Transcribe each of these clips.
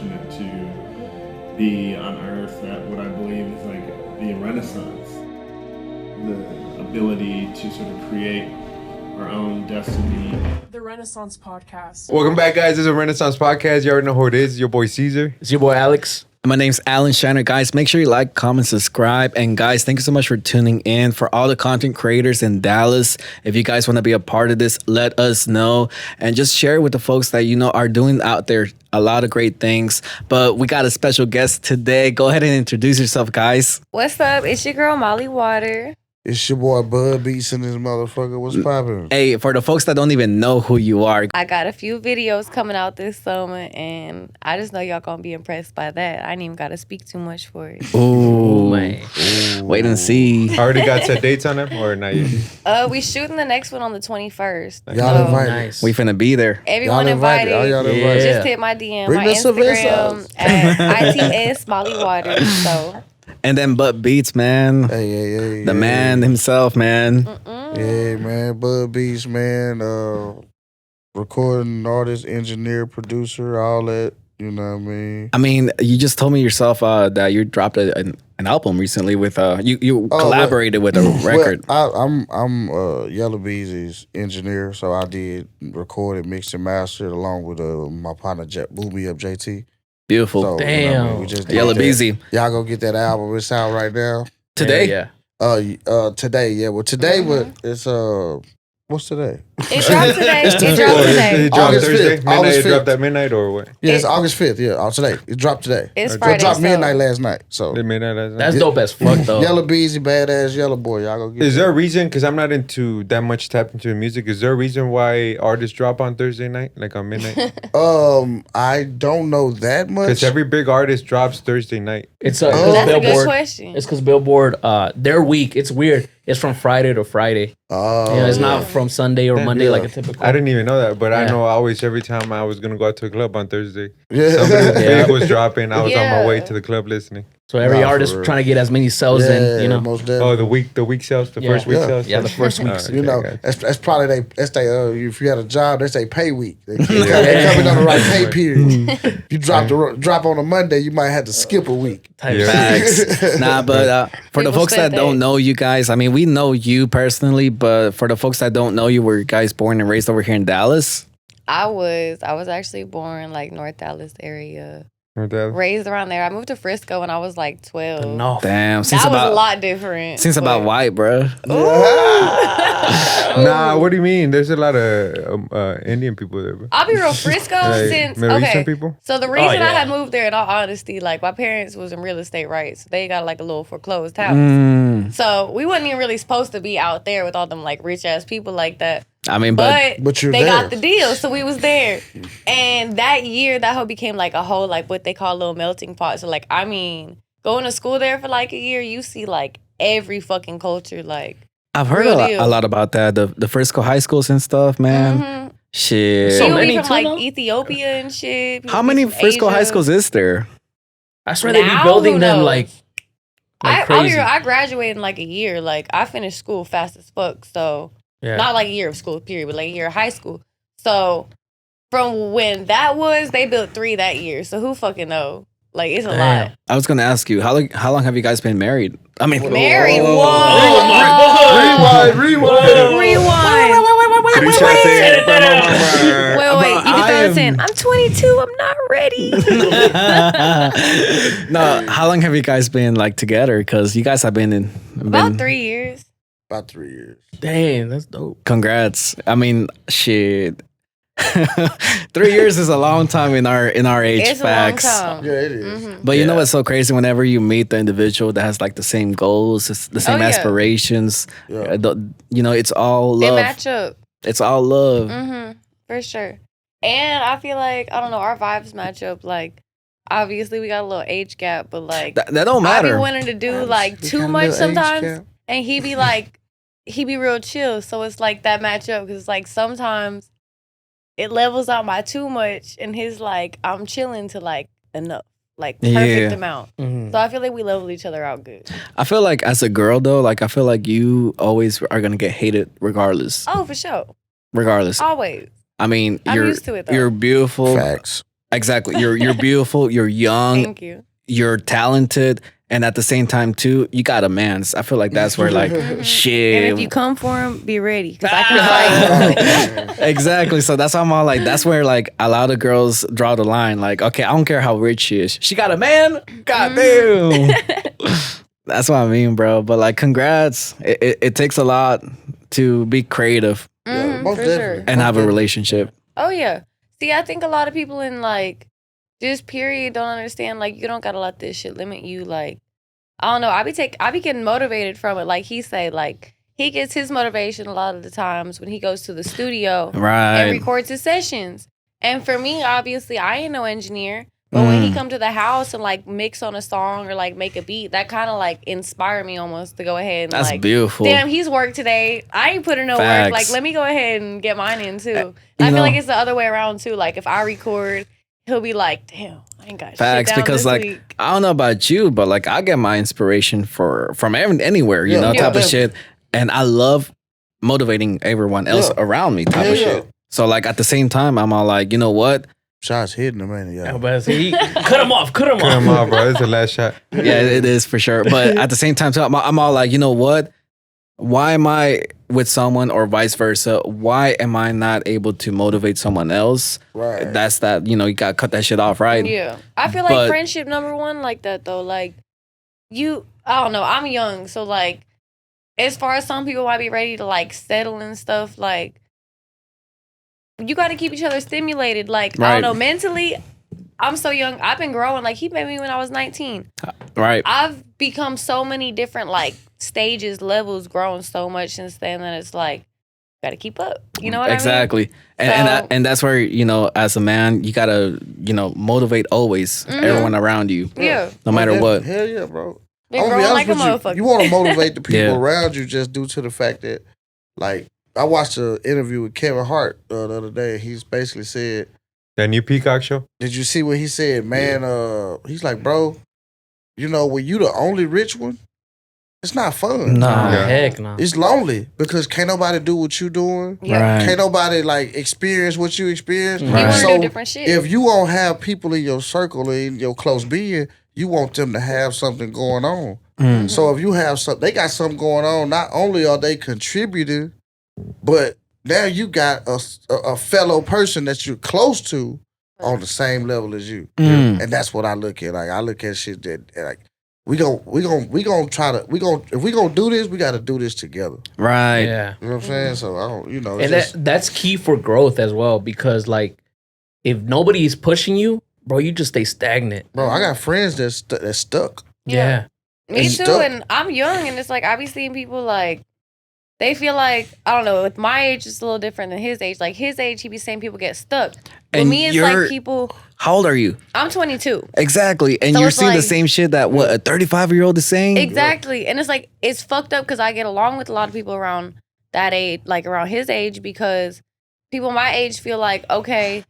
fortunate to be on Earth at what I believe is like the Renaissance, the ability to sort of create our own destiny. The Renaissance Podcast. Welcome back, guys. This is a Renaissance Podcast. You already know who it is. It's your boy Caesar. It's your boy Alex. My name's Alan Shiner. Guys, make sure you like, comment, subscribe. And guys, thank you so much for tuning in. For all the content creators in Dallas, if you guys want to be a part of this, let us know. And just share it with the folks that you know are doing out there a lot of great things. But we got a special guest today. Go ahead and introduce yourself, guys. What's up? It's your girl, Molly Water. It's your boy Buddbeatz in this motherfucker. What's poppin'? Hey, for the folks that don't even know who you are, I got a few videos coming out this summer, and I just know y'all gonna be impressed by that. I ain't even gotta speak too much for it. ooh, Man. wait and see. Already got set dates on them or not yet? We shooting the next one on the 21st. Y'all So, invited. Nice. We finna be there. everyone Y'all invited. invited. Y'all Yeah. invited. Just hit my DM, Bring my the Instagram cervezas. at ITS Molly Water. So And then Buddbeatz, man. Hey. The man himself, man. Yeah, man. Buddbeatz, man. Recording artist, engineer, producer, all that. You know what I mean? I mean, you just told me yourself that you dropped an album recently with you collaborated with a record. Well, I'm Yellow Beezy's engineer, so I did record it, mixed and mastered along with my partner Booby Up JT. Beautiful. So, Damn. you know what I mean? We just did Yellow that. Beezy. Y'all go get that album. It's out right now. Today? Yeah. Today, yeah. Well, today, it's what's today? it dropped today. It's It the dropped Or fifth. is today. it dropped August Thursday? 5th. Midnight? August It dropped 5th. at midnight or what? Yeah, it's It- August 5th. Yeah, today. It dropped today. It's So it Friday. dropped so- midnight last night. So They midnight last night. That's dope as fuck, though. Yellow Beezy, badass yellow boy. Y'all go get Is that. there a reason? Because I'm not into that much tapped into the music. Is there a reason why artists drop on Thursday night, like on midnight? I don't know that much. Because every big artist drops Thursday night. It's Oh. 'cause That's a good Billboard. question. It's because Billboard, their week, it's weird. It's from Friday to Friday. Oh, It's not from Sunday or Damn, Monday yeah. like a typical. I didn't even know that, but I Yeah. know always every time I was gonna go out to a club on Thursday, Yeah. somebody Yeah. big was dropping. I was on my way Yeah. to the club listening. So every Nah, for artist real. trying to get as many sales in, you know. most Oh, definitely. the week sales, the Yeah. first week Yeah. sales. Yeah, the first week. Alright. You know, Okay. that's probably that's they. If you had a job, that's they pay week. They coming on the right pay period. You drop on a Monday, you might have to skip a week. Type Yeah. Facts. Nah, but for the People folks said that don't that. know you guys, I mean, we know you personally, but for the folks that don't know you, were you guys born and raised over here in Dallas? I was actually born like North Dallas area, Or that- raised around there. I moved to Frisco when I was like 12. No. Damn, That was a lot different. Seems about but- white, bruh. Nah, what do you mean? There's a lot of Indian people there. Bro. I'll be real, Frisco Like, since Middle Eastern okay. people? So the reason yeah. I had moved there, in all honesty, like my parents was in real estate, right? So they got like a little foreclosed house. Mm. So we wasn't even really supposed to be out there with all them like rich ass people like that. I mean, But you're they there. got the deal, so we was there. And that year, that whole became like a whole like what they call a little melting pot. So like, I mean, going to school there for like a year, you see like every fucking culture. Like, I've heard real a deal. lot about that. The Frisco high schools and stuff, man. mhm. Shit. So People be many from too, like though? Ethiopia and shit. People How be many from Frisco high Asia. schools is there? I swear they be Now, building who them knows? like I'll be crazy. real, I graduated in like a year. Like I finished school fast as fuck. So Yeah. not like a year of school period, but like a year of high school. So from when that was, they built 3 that year. So who fucking know? Like it's a Damn. lot. I was gonna ask you how long have you guys been married? I mean, Married. Oh. Whoa. Rewind. Rewind. Three shots in. Wait, you can throw this I am- in. I'm 22. I'm not ready. no. How long have you guys been like together? Because you guys have been About 3 years. About 3 years. Dang, that's dope. Congrats. I mean, shit. 3 years is a long time in our age. It's facts. a long time. Yeah, it is. Mhm. But you know Yeah. what's so crazy? Whenever you meet the individual that has like the same goals, the same yeah. aspirations, Yeah. you know, it's all They love. match up. It's all love. For sure. And I feel like, I don't know, our vibes match up. Like, obviously, we got a little age gap, but like, That don't I be matter. wanting to do like We too got a much little age sometimes. gap. And he be like, he be real chill. So it's like that match up because like sometimes it levels out my too much, and his like, I'm chilling to like enough, like perfect Yeah. amount. Mhm. So I feel like we level each other out good. I feel like as a girl though, like I feel like you always are gonna get hated regardless. Oh, for sure. Regardless. Always. I mean, I'm you're used to it, though. you're beautiful. Facts. Exactly. You're beautiful. You're young. Thank you. You're talented. And at the same time, too, you got a man. I feel like that's where, like, shit. And if you come for him, be ready. Because I can fight. Exactly. So that's why I'm all like, that's where, like, a lot of girls draw the line. Like, okay, I don't care how rich she is. She got a man? God damn. That's what I mean, bro. But, like, congrats. It takes a lot to be creative Most for definitely. sure. and have a relationship. Oh, yeah. See, I think a lot of people in, like, just period don't understand, like, you don't got to let this shit limit you. Like, I don't know. I be getting motivated from it. Like he say, like, he gets his motivation a lot of the times when he goes to the studio Right. and records his sessions. And for me, obviously, I ain't no engineer. But when he come to the house and, like, mix on a song or, like, make a beat, that kind of, like, inspire me almost to go ahead and, That's like, beautiful. damn, he's worked today. I ain't put in no Facts. work. Like, let me go ahead and get mine in, too. And you I feel know- like it's the other way around, too. Like, if I record, he'll be like, damn, I ain't got Facts, shit down because this like week. I don't know about you, but like I get my inspiration from anywhere, you Yeah, know, yeah. type of shit. And I love motivating everyone else Yeah. around me, type Yeah, of yeah. shit. So like at the same time, I'm all like, you know what? Shots hitting him, ain't it? Yeah, Yeah. but see, cut him off. Cut him off. Come on, bro. It's the last shot. Yeah, it is for sure. But at the same time, too, I'm all like, you know what? Why am I with someone or vice versa? Why am I not able to motivate someone else? Right. That's that, you know, you got to cut that shit off, right? Yeah. I feel like But- friendship number one like that, though. Like, I don't know. I'm young. So, like, as far as some people might be ready to, like, settle and stuff, like, you got to keep each other stimulated. Like, I Right. don't know. Mentally, I'm so young. I've been growing. Like, he met me when I was 19. Right. I've become so many different, like, stages, levels, grown so much since then that it's like, got to keep up. You know what Exactly. And, So- and that's where, you know, as a man, you got to, you know, motivate always Mhm. everyone around you, I mean? Yeah. no matter what. Hell yeah, bro. Been I'm gonna be growing like honest a with motherfucker. you want to motivate the people Yeah. around you just due to the fact that, like, I watched an interview with Kevin Hart the other day. He's basically said, That new Peacock show? did you see what he said? Man, he's like, bro, you know, when you the only rich one, it's not fun. No. Nah, Yeah. heck no. It's lonely because can't nobody do what you doing. Yeah. Right. Can't nobody, like, experience what you experience. You Right. want to So do different shit. if you won't have people in your circle, in your close being, you want them to have something going on. Mm. So if you have something, they got something going on. Not only are they contributing, but now you got a fellow person that you're close to on the same level as you, Mm. and that's what I look at. Like I look at shit that like we gonna if we gonna do this, we got to do this together. Right. Yeah. You know what I'm saying? So I don't, you know, it's And just, that's key for growth as well, because like if nobody's pushing you, bro, you just stay stagnant. bro. I got friends that's stuck. Yeah. Me It's too, stuck. and I'm young, and it's like I be seeing people like they feel like I don't know. With my age, it's a little different than his age. Like his age, he be saying people get stuck. With And me, it's you're- like people. How old are you? I'm 22. Exactly. And So you're it's seeing the like- same shit that what a 35-year-old is saying? Exactly, and it's like it's fucked up because I get along with a lot of people around that age, like around his age, because people my age feel like okay.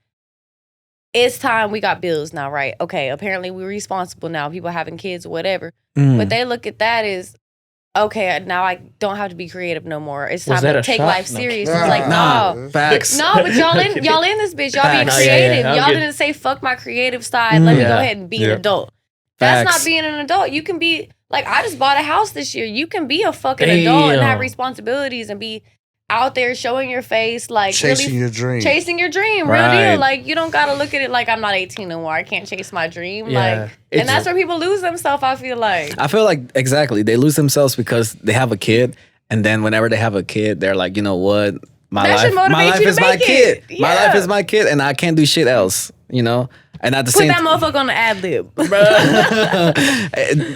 It's time we got bills now, right? Okay, apparently we're responsible now. People having kids, whatever. Mm. But they look at that as, okay, now I don't have to be creative no more. It's Was time that to a take shot? life No. serious. Nah. It's like, Nah. no. Facts. No, but y'all in this bitch. Y'all being Facts. Yeah, yeah, creative. I'm Y'all good. didn't say fuck my creative side. Let me go Yeah. ahead and be Yeah. an adult. That's Facts. not being an adult. You can be like I just bought a house this year. You can be a fucking adult and have Damn. responsibilities and be out there showing your face, like chasing really your dream. chasing your dream. Right. Real deal. Like you don't gotta look at it like I'm not 18 no more. I can't chase my dream. Yeah. Like It's- and that's where people lose themselves, I feel like. I feel like exactly they lose themselves because they have a kid, and then whenever they have a kid, they're like, you know what, That should motivate you to is my make kid. it. My life Yeah. is my kid, and I can't do shit else. You know, and at the Put same that motherfucker on the ad lib.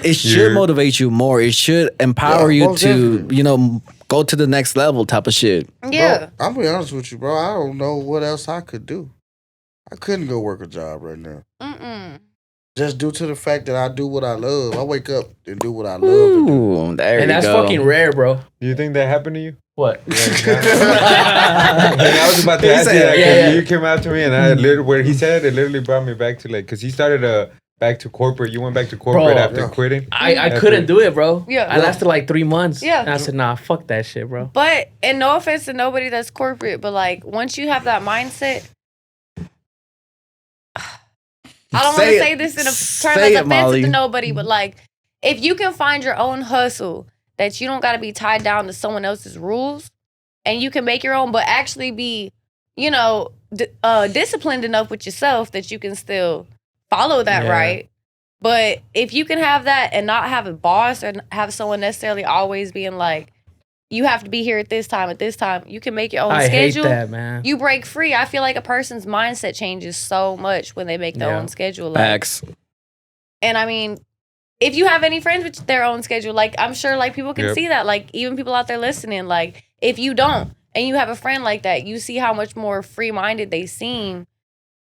it should Yeah. motivate you more. It should empower Yeah, you most to, definitely. you know, go to the next level type of shit. Yeah. Bro, I'm gonna be honest with you, bro. I don't know what else I could do. I couldn't go work a job right now. Mm-mm. Just due to the fact that I do what I love. I wake up and do what I love to do. Ooh, there you And that's go. fucking rare, bro. Do you think that happened to you? What? I was about to He ask you said- that. 'Cause Yeah, yeah. You came out to me, and I literally, where he said it literally brought me back to like, because he started back to corporate. You went back to corporate Bro. after Yeah. quitting. I After- couldn't do it, bro. Yeah. I lasted like 3 months. Yeah. And I said, nah, fuck that shit, bro. But and no offense to nobody that's corporate, but like once you have that mindset, I don't want to say this in a term Say that's it, offensive Molly. to nobody, but like, if you can find your own hustle that you don't got to be tied down to someone else's rules, and you can make your own, but actually be, disciplined enough with yourself that you can still follow that right. But if you can have that and not have a boss or have someone necessarily always being like, you have to be here at this time, you can make your own schedule. I hate that, man. You break free. I feel like a person's mindset changes so much when they make their own schedule. Like, Facts. and I mean, if you have any friends with their own schedule, like I'm sure like people can see that. Like even people out there listening, like if you don't and you have a friend like that, you see how much more free-minded they seem.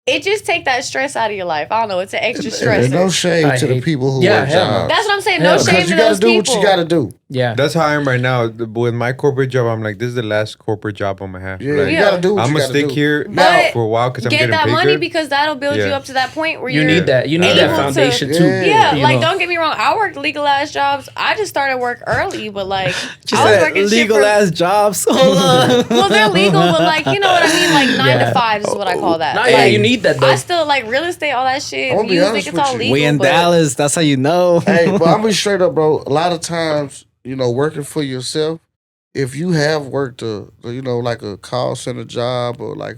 It just take that stress out of your life. I don't know. It's an extra stress. And no shame to the people who work hell no. jobs. That's what I'm saying. No shame Because to you got to those do people. what you got to do. Yeah. That's how I am right now. With my corporate job, I'm like, this is the last corporate job I'm gonna have. Yeah, Like, you got to do what I'm you gonna got to stick do. here But for a while because I'm Get getting that paid money good. because that'll build you Yeah. up to that point where You you're need that. You need that able to- foundation too. Yeah. Yeah, you like know. don't get me wrong. I worked legal ass jobs. I just started work early, but like She I was said working shit legal from- ass jobs. Hold on. Well, they're legal, but like you know what I mean. Like 9 Yeah. to 5 is what I call that. No, Like, yeah, you need that though. I still like real estate, all that shit. I'm gonna be Music, honest it's with all you. legal. We in but Dallas. That's how you know. Hey, but I'm gonna be straight up, bro. A lot of times, working for yourself, if you have worked like a call center job or like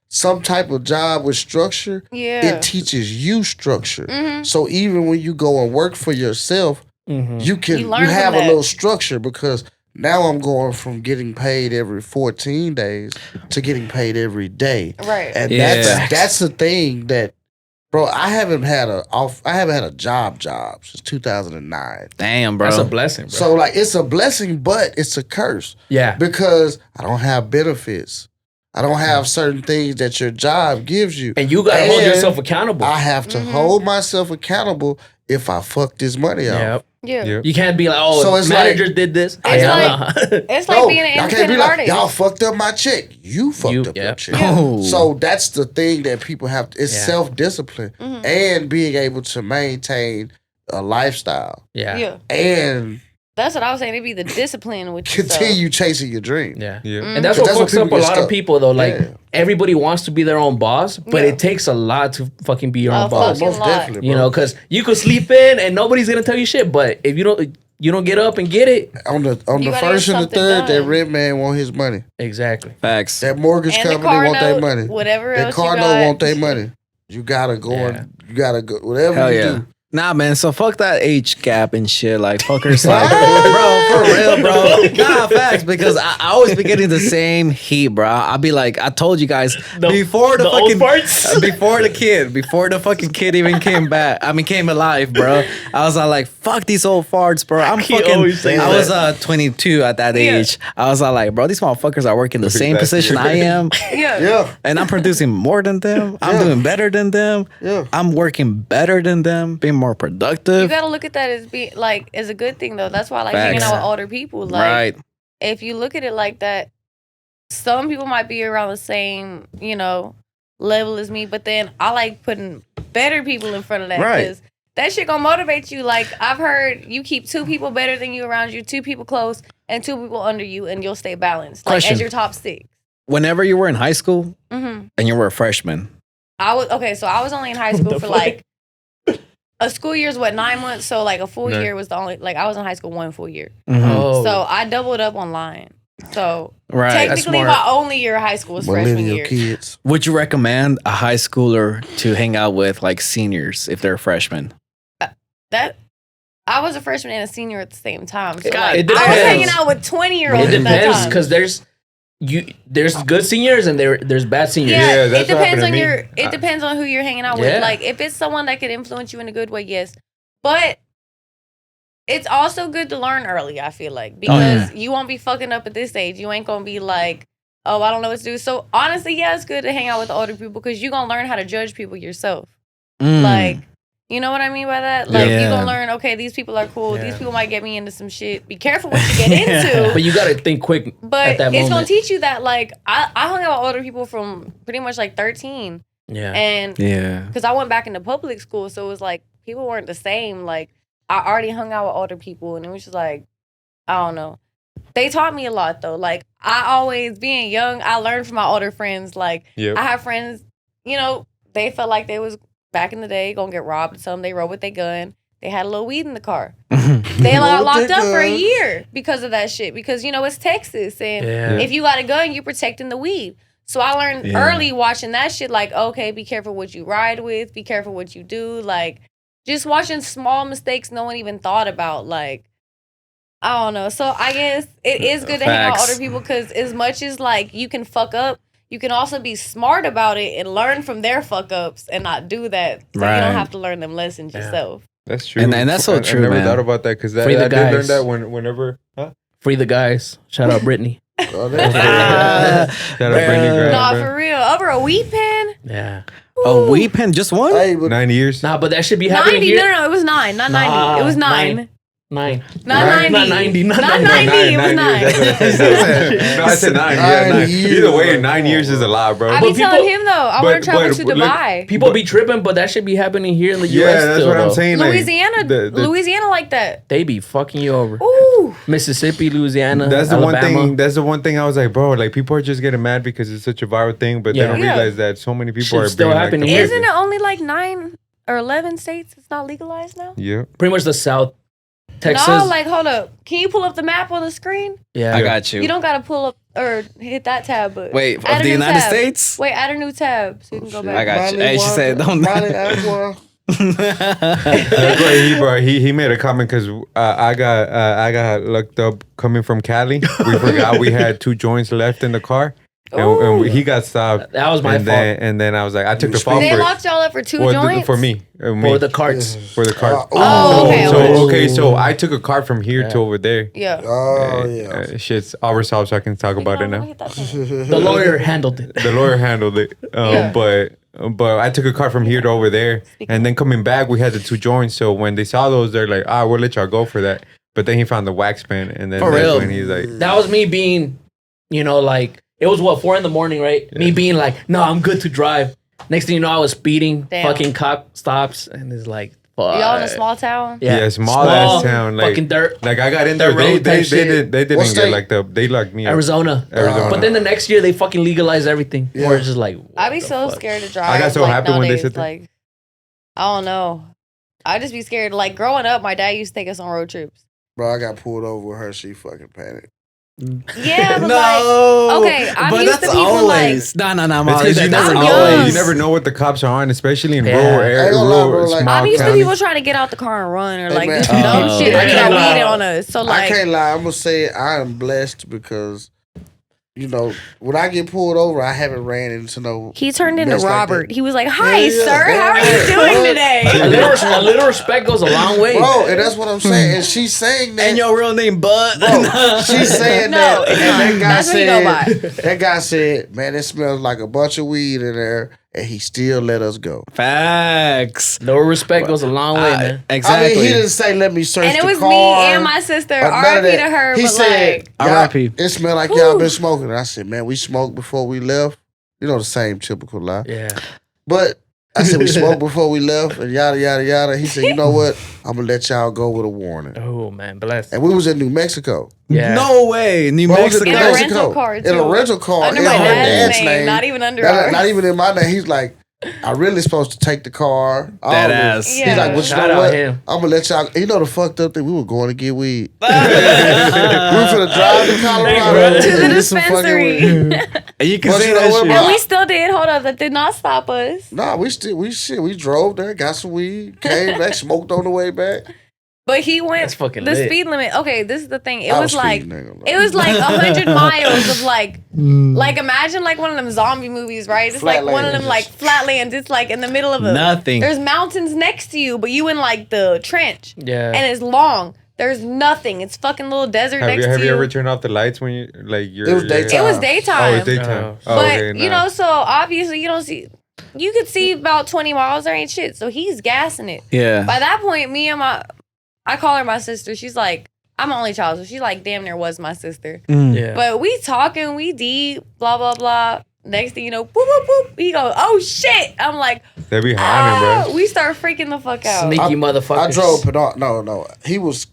some type of job with structure, Yeah. it teaches you structure. Mhm. So even when you go and work for yourself, Mhm. you can You learn from have a that. little structure because now I'm going from getting paid every 14 days to getting paid every day. Right. And Yeah. that's the thing that, bro, I haven't had a job since 2009. Damn, bro. That's a blessing, bro. So like it's a blessing, but it's a curse yeah. because I don't have benefits. I don't have certain things that your job gives you. And you gotta hold And yourself accountable. I have to hold myself accountable if I fuck this money up. Yep. Yeah. Yep. You can't be like, oh, So it's manager did this. It's Hell like- no. It's like being an y'all can't be independent like, artist. y'all fucked up my check. You fucked up your check. Oh. So that's the thing that people have. It's Yeah. self-discipline Mhm. and being able to maintain a lifestyle yeah. Yeah. and That's what I was saying. It'd be the discipline with yourself. continue chasing your dream. Yeah. Yeah. Mm. And that's But what that's fucks what up a people get lot of stuck. people though. Like Yeah. everybody wants to be their own boss, but Yeah. it takes a lot to fucking be your A own boss. fucking Most lot. definitely, You bro. know, because you could sleep in and nobody's gonna tell you shit. But if you don't get up and get it, on the You first gotta and the get something third, that done. rent man want his money. exactly. Facts. That mortgage And the company car want their note, money. whatever That else car you note got. want their money. You gotta go and you gotta go whatever Hell you yeah. do. Nah, man. So fuck that age gap and shit. Like fuckers, like, bro, for real, bro. Nah, facts. Because I always be getting the same heat, bro. I'll be like, I told you guys before the old fucking farts? before the fucking kid even came back. I mean, came alive, bro. I was all like, fuck these old farts, bro. I'm He fucking. always says I was that. 22 at that age. I was all like, bro, these motherfuckers are working the same That's position it. I am. Yeah. Yeah. And I'm producing more than them. I'm Yeah. doing better than them. Yeah. I'm working better than them, being more productive. You gotta look at that as being like as a good thing though. That's why I like hanging Facts. out with older people. Like right. if you look at it like that, some people might be around the same, level as me, but then I like putting better people in front of that Right. because that shit gonna motivate you. Like I've heard you keep 2 people better than you around you, 2 people close, and 2 people under you, and you'll stay balanced. Like Question. as your top 6. Whenever you were in high school Mm-hmm. and you were a freshman, I was only in high school the for fuck? like a school year's 9 months, so like a full Nice. year was the only I was in high school 1 full year. Oh, So I doubled up online. So right? That's technically smart. my only year of high school was freshman Millennial year. kids. Would you recommend a high schooler to hang out with like seniors if they're freshmen? That I was a freshman and a senior at the same time. So God, like, it I was depends. hanging out with 20-year-olds it at that depends time. because there's good seniors and there's bad seniors. Yeah, Yeah, it that's what depends happened to on me. it depends on who you're hanging out Yeah. with. Like if it's someone that could influence you in a good way, yes. But it's also good to learn early, I feel like. Because you won't be fucking up at this age. You ain't gonna be like, oh, I don't know what to do. So honestly, yeah, it's good to hang out with older people because you're gonna learn how to judge people yourself. Mm. Like, you know what I mean by that? Like Yeah. you're gonna learn, okay, these people are cool. Yeah. These people might get me into some shit. Be careful what you get into. But you gotta think quick But at that it's gonna moment. teach you that like I hung out with older people from pretty much like 13. Yeah. And yeah. because I went back into public school, so it was like people weren't the same. Like I already hung out with older people, and it was just like, I don't know. They taught me a lot though. Like I always, being young, I learned from my older friends. Like Yep. I have friends, they felt like they was back in the day gonna get robbed. Some they rode with their gun. They had a little weed in the car. They got locked up for a year because of that shit. Because it's Texas, and if you got a gun, you're protecting the weed. So I learned early watching that shit. Like, okay, be careful what you ride with. Be careful what you do. Like, just watching small mistakes no one even thought about. Like, I don't know. So I guess it is good to hang out with older people because as much as like you can fuck up, you can also be smart about it and learn from their fuck ups and not do that. So you don't have to learn them lessons yourself. That's true. And that's so true, I never man. thought about that because I did learn that whenever. Huh? Free the guys. Shout out Brittany. Shout out Brittany. Nah, for real. Over a weed pen? Yeah. A weed pen, just one? Hey, but 9 years. Nah, but that should be happening 90. here. No, it was 9. Not 90. It was 9. 9. Not 90. Not 90. Not 90. It was 9. No, I said 9. Yeah, 9. Either way, 9 years is a lot, bro. I be telling him though, I want to travel to Dubai. People be tripping, but that should be happening here in the Yeah, U.S. that's still, what I'm though. saying. Louisiana like that. They be fucking you over. Ooh. Mississippi, Louisiana, That's the Alabama. one thing. That's the one thing I was like, bro. Like people are just getting mad because it's such a viral thing, but they don't realize that so many people Shit's are still being happening like, here. Isn't it only like 9 or 11 states it's not legalized now? Yeah. Pretty much the South. Texas. No, like hold up. Can you pull up the map on the screen? Yeah. I got you. You don't gotta pull up or hit that tab, but Wait, add of a the new United tab. States? Wait, add a new tab so you can go back. I got you. Hey, she said, don't. That's why he made a comment because I got looked up coming from Cali. We forgot we had 2 joints left in the car. And he got stopped. That was my fault. And then I was like, I took the fall They for locked y'all up for 2 joints? for me. For the carts. For the cart. okay. So I took a cart from here to over there. Yeah. Oh, yeah. Shit's our solved, so I can talk about it now. The lawyer handled it. The lawyer handled it. But I took a car from here to over there. And then coming back, we had the 2 joints. So when they saw those, they're like, we'll let y'all go for that. But then he found the wax pen. And then that's when he's like... That was me being, like... It was 4 a.m, right? Yeah. Me being like, no, I'm good to drive. Next thing you know, I was speeding. Damn. Fucking cop stops and it's like, fuck. Y'all in a small town? Yeah, small ass town. Like, fucking dirt. Like I got in there. They didn't get locked up. They locked me up. Arizona. But then the next year they fucking legalized everything. Yeah. Where it's just like, I'd be so scared to drive. I got so happy nowadays. when they said that. Like, I don't know. I'd just be scared. Like growing up, my dad used to take us on road trips. Bro, I got pulled over with her. She fucking panicked. Yeah, but okay, I'm but used that's to people always no, Molly. Because you never know. You never know what the cops are on, especially in rural areas. I'm used to people trying to get out the car and run or like do some dumb shit. They got weed on us. So like, I can't lie. I'm gonna say I am blessed because when I get pulled over, I haven't ran into no. He turned into Robert. He was like, "Hi, sir. How are you doing today?" A little respect goes a long way, bro. And that's what I'm saying. And she's saying that. And your real name, Bud. Bro, she's saying that. And that guy by. said, "Man, it smells like a bunch of weed in there." And he still let us go. Facts. No respect goes a long way, man. Exactly. I mean, he didn't say, let me search the car. And it was me and my sister. R.I.P. to her. He said, R.I.P. It smelled like y'all been smoking. And I said, man, we smoked before we left. The same typical lie. Yeah. But I said, we smoked before we left and yada, yada, yada. He said, you know what? I'm going to let y'all go with a warning. Oh, man. Bless. And we was in New Mexico. Yeah. No way. New Mexico. In a rental car, too. In a rental car. Under my dad's name. Not even under ours. Not even in my name. He's like, I really supposed to take the car. That ass. He's like, well, you know what? I'm going to let y'all. The fucked up thing, we were going to get weed. We were finna drive to Colorado. To the dispensary. And you can say that shit. And we still did. Hold up. That did not stop us. Nah, we drove there, got some weed, came back, smoked on the way back. But he went the lit. speed limit. Okay, this is the thing. It was like 100 miles of like imagine like one of them zombie movies, right? It's like one of them like flatlands. It's like in the middle of nothing. There's mountains next to you, but you in like the trench. Yeah. And it's long. There's nothing. It's fucking little desert next to you. Have you ever turned off the lights when you like you're? It was daytime. It was daytime. Oh, it was daytime. But so obviously you don't see. You could see about 20 miles. There ain't shit. So he's gassing it. Yeah. By that point, I call her my sister. She's like, I'm an only child, so she like damn near was my sister. Yeah. But we talking, we deep, blah blah blah. Next thing you know, boop boop boop. He goes, oh shit! I'm like, they be hiding, bro. We start freaking the fuck out. Sneaky motherfuckers. I drove pedal. No, he was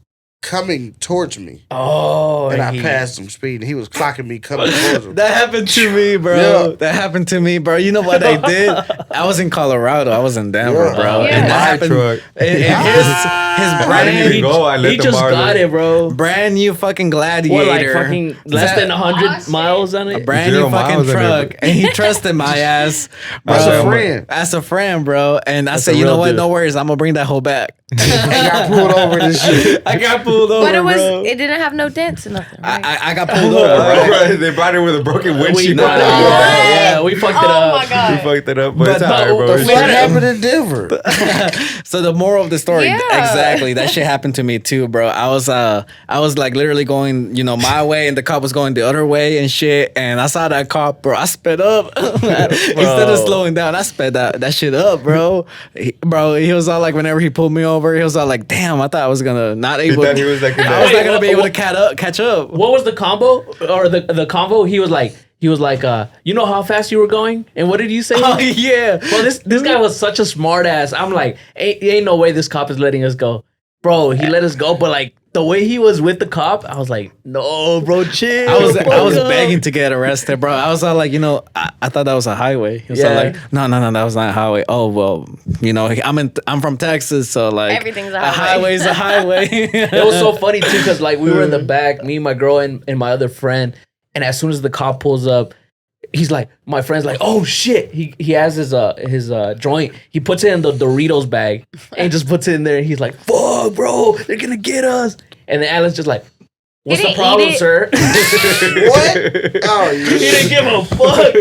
coming towards me. Oh, And I passed him speed, and he was clocking me coming towards him. That happened to me, bro. Yeah. That happened to me, bro. You know what I did? I was in Colorado. I was in Denver, bro. Yeah. And that My happened. truck. And his I brand didn't even new, go. I let He them just borrow got it, bro. brand new fucking Gladiator. What, like fucking less than 100 miles on a it? brand 0 new fucking miles in there, truck, and he trusted my ass, bro. As a friend. As a friend, bro. And I That's said, a you know real what? dude. No worries. I'm gonna bring that hoe back. I got pulled over this shit. I got pulled over, But bro. it didn't have no dents or nothing. Right? I got pulled over, bro. Right. They brought it with a broken We windshield. brought it. Yeah, we fucked it oh up. my We god. fucked it up, but it's But alright, bro. What It's the fuck shit. happened in Denver? So the moral of the story, Yeah. exactly, that shit happened to me too, bro. I was like literally going, my way, and the cop was going the other way and shit. And I saw that cop, bro. I sped up instead of slowing down. I sped that shit up, bro. He was all like, whenever he pulled me over, he was all like, "Damn, I thought I was gonna not He able. thought he was like in I was that. not gonna be able to catch up." What was the combo or the convo? He was like, you know how fast you were going? And what did you say? Oh yeah. Well, this guy was such a smart ass. I'm like, ain't no way this cop is letting us go. Bro, he let us go, but like the way he was with the cop, I was like, no, bro, chill. I was fuck up. begging to get arrested, bro. I was all like, I thought that was a highway. He was all Yeah. like, no, that was not a highway. Oh well, I'm from Texas, so like Everything's a a highway. highway's a highway. It was so funny too, because like we were in the back, me, my girl, and my other friend, and as soon as the cop pulls up, he's like, my friend's like, oh shit. He has his joint. He puts it in the Doritos bag and just puts it in there. And he's like, fuck, bro, they're gonna get us. And then Alan's just like, what's the didn't problem, eat it. sir? What? Oh, He didn't give a fuck,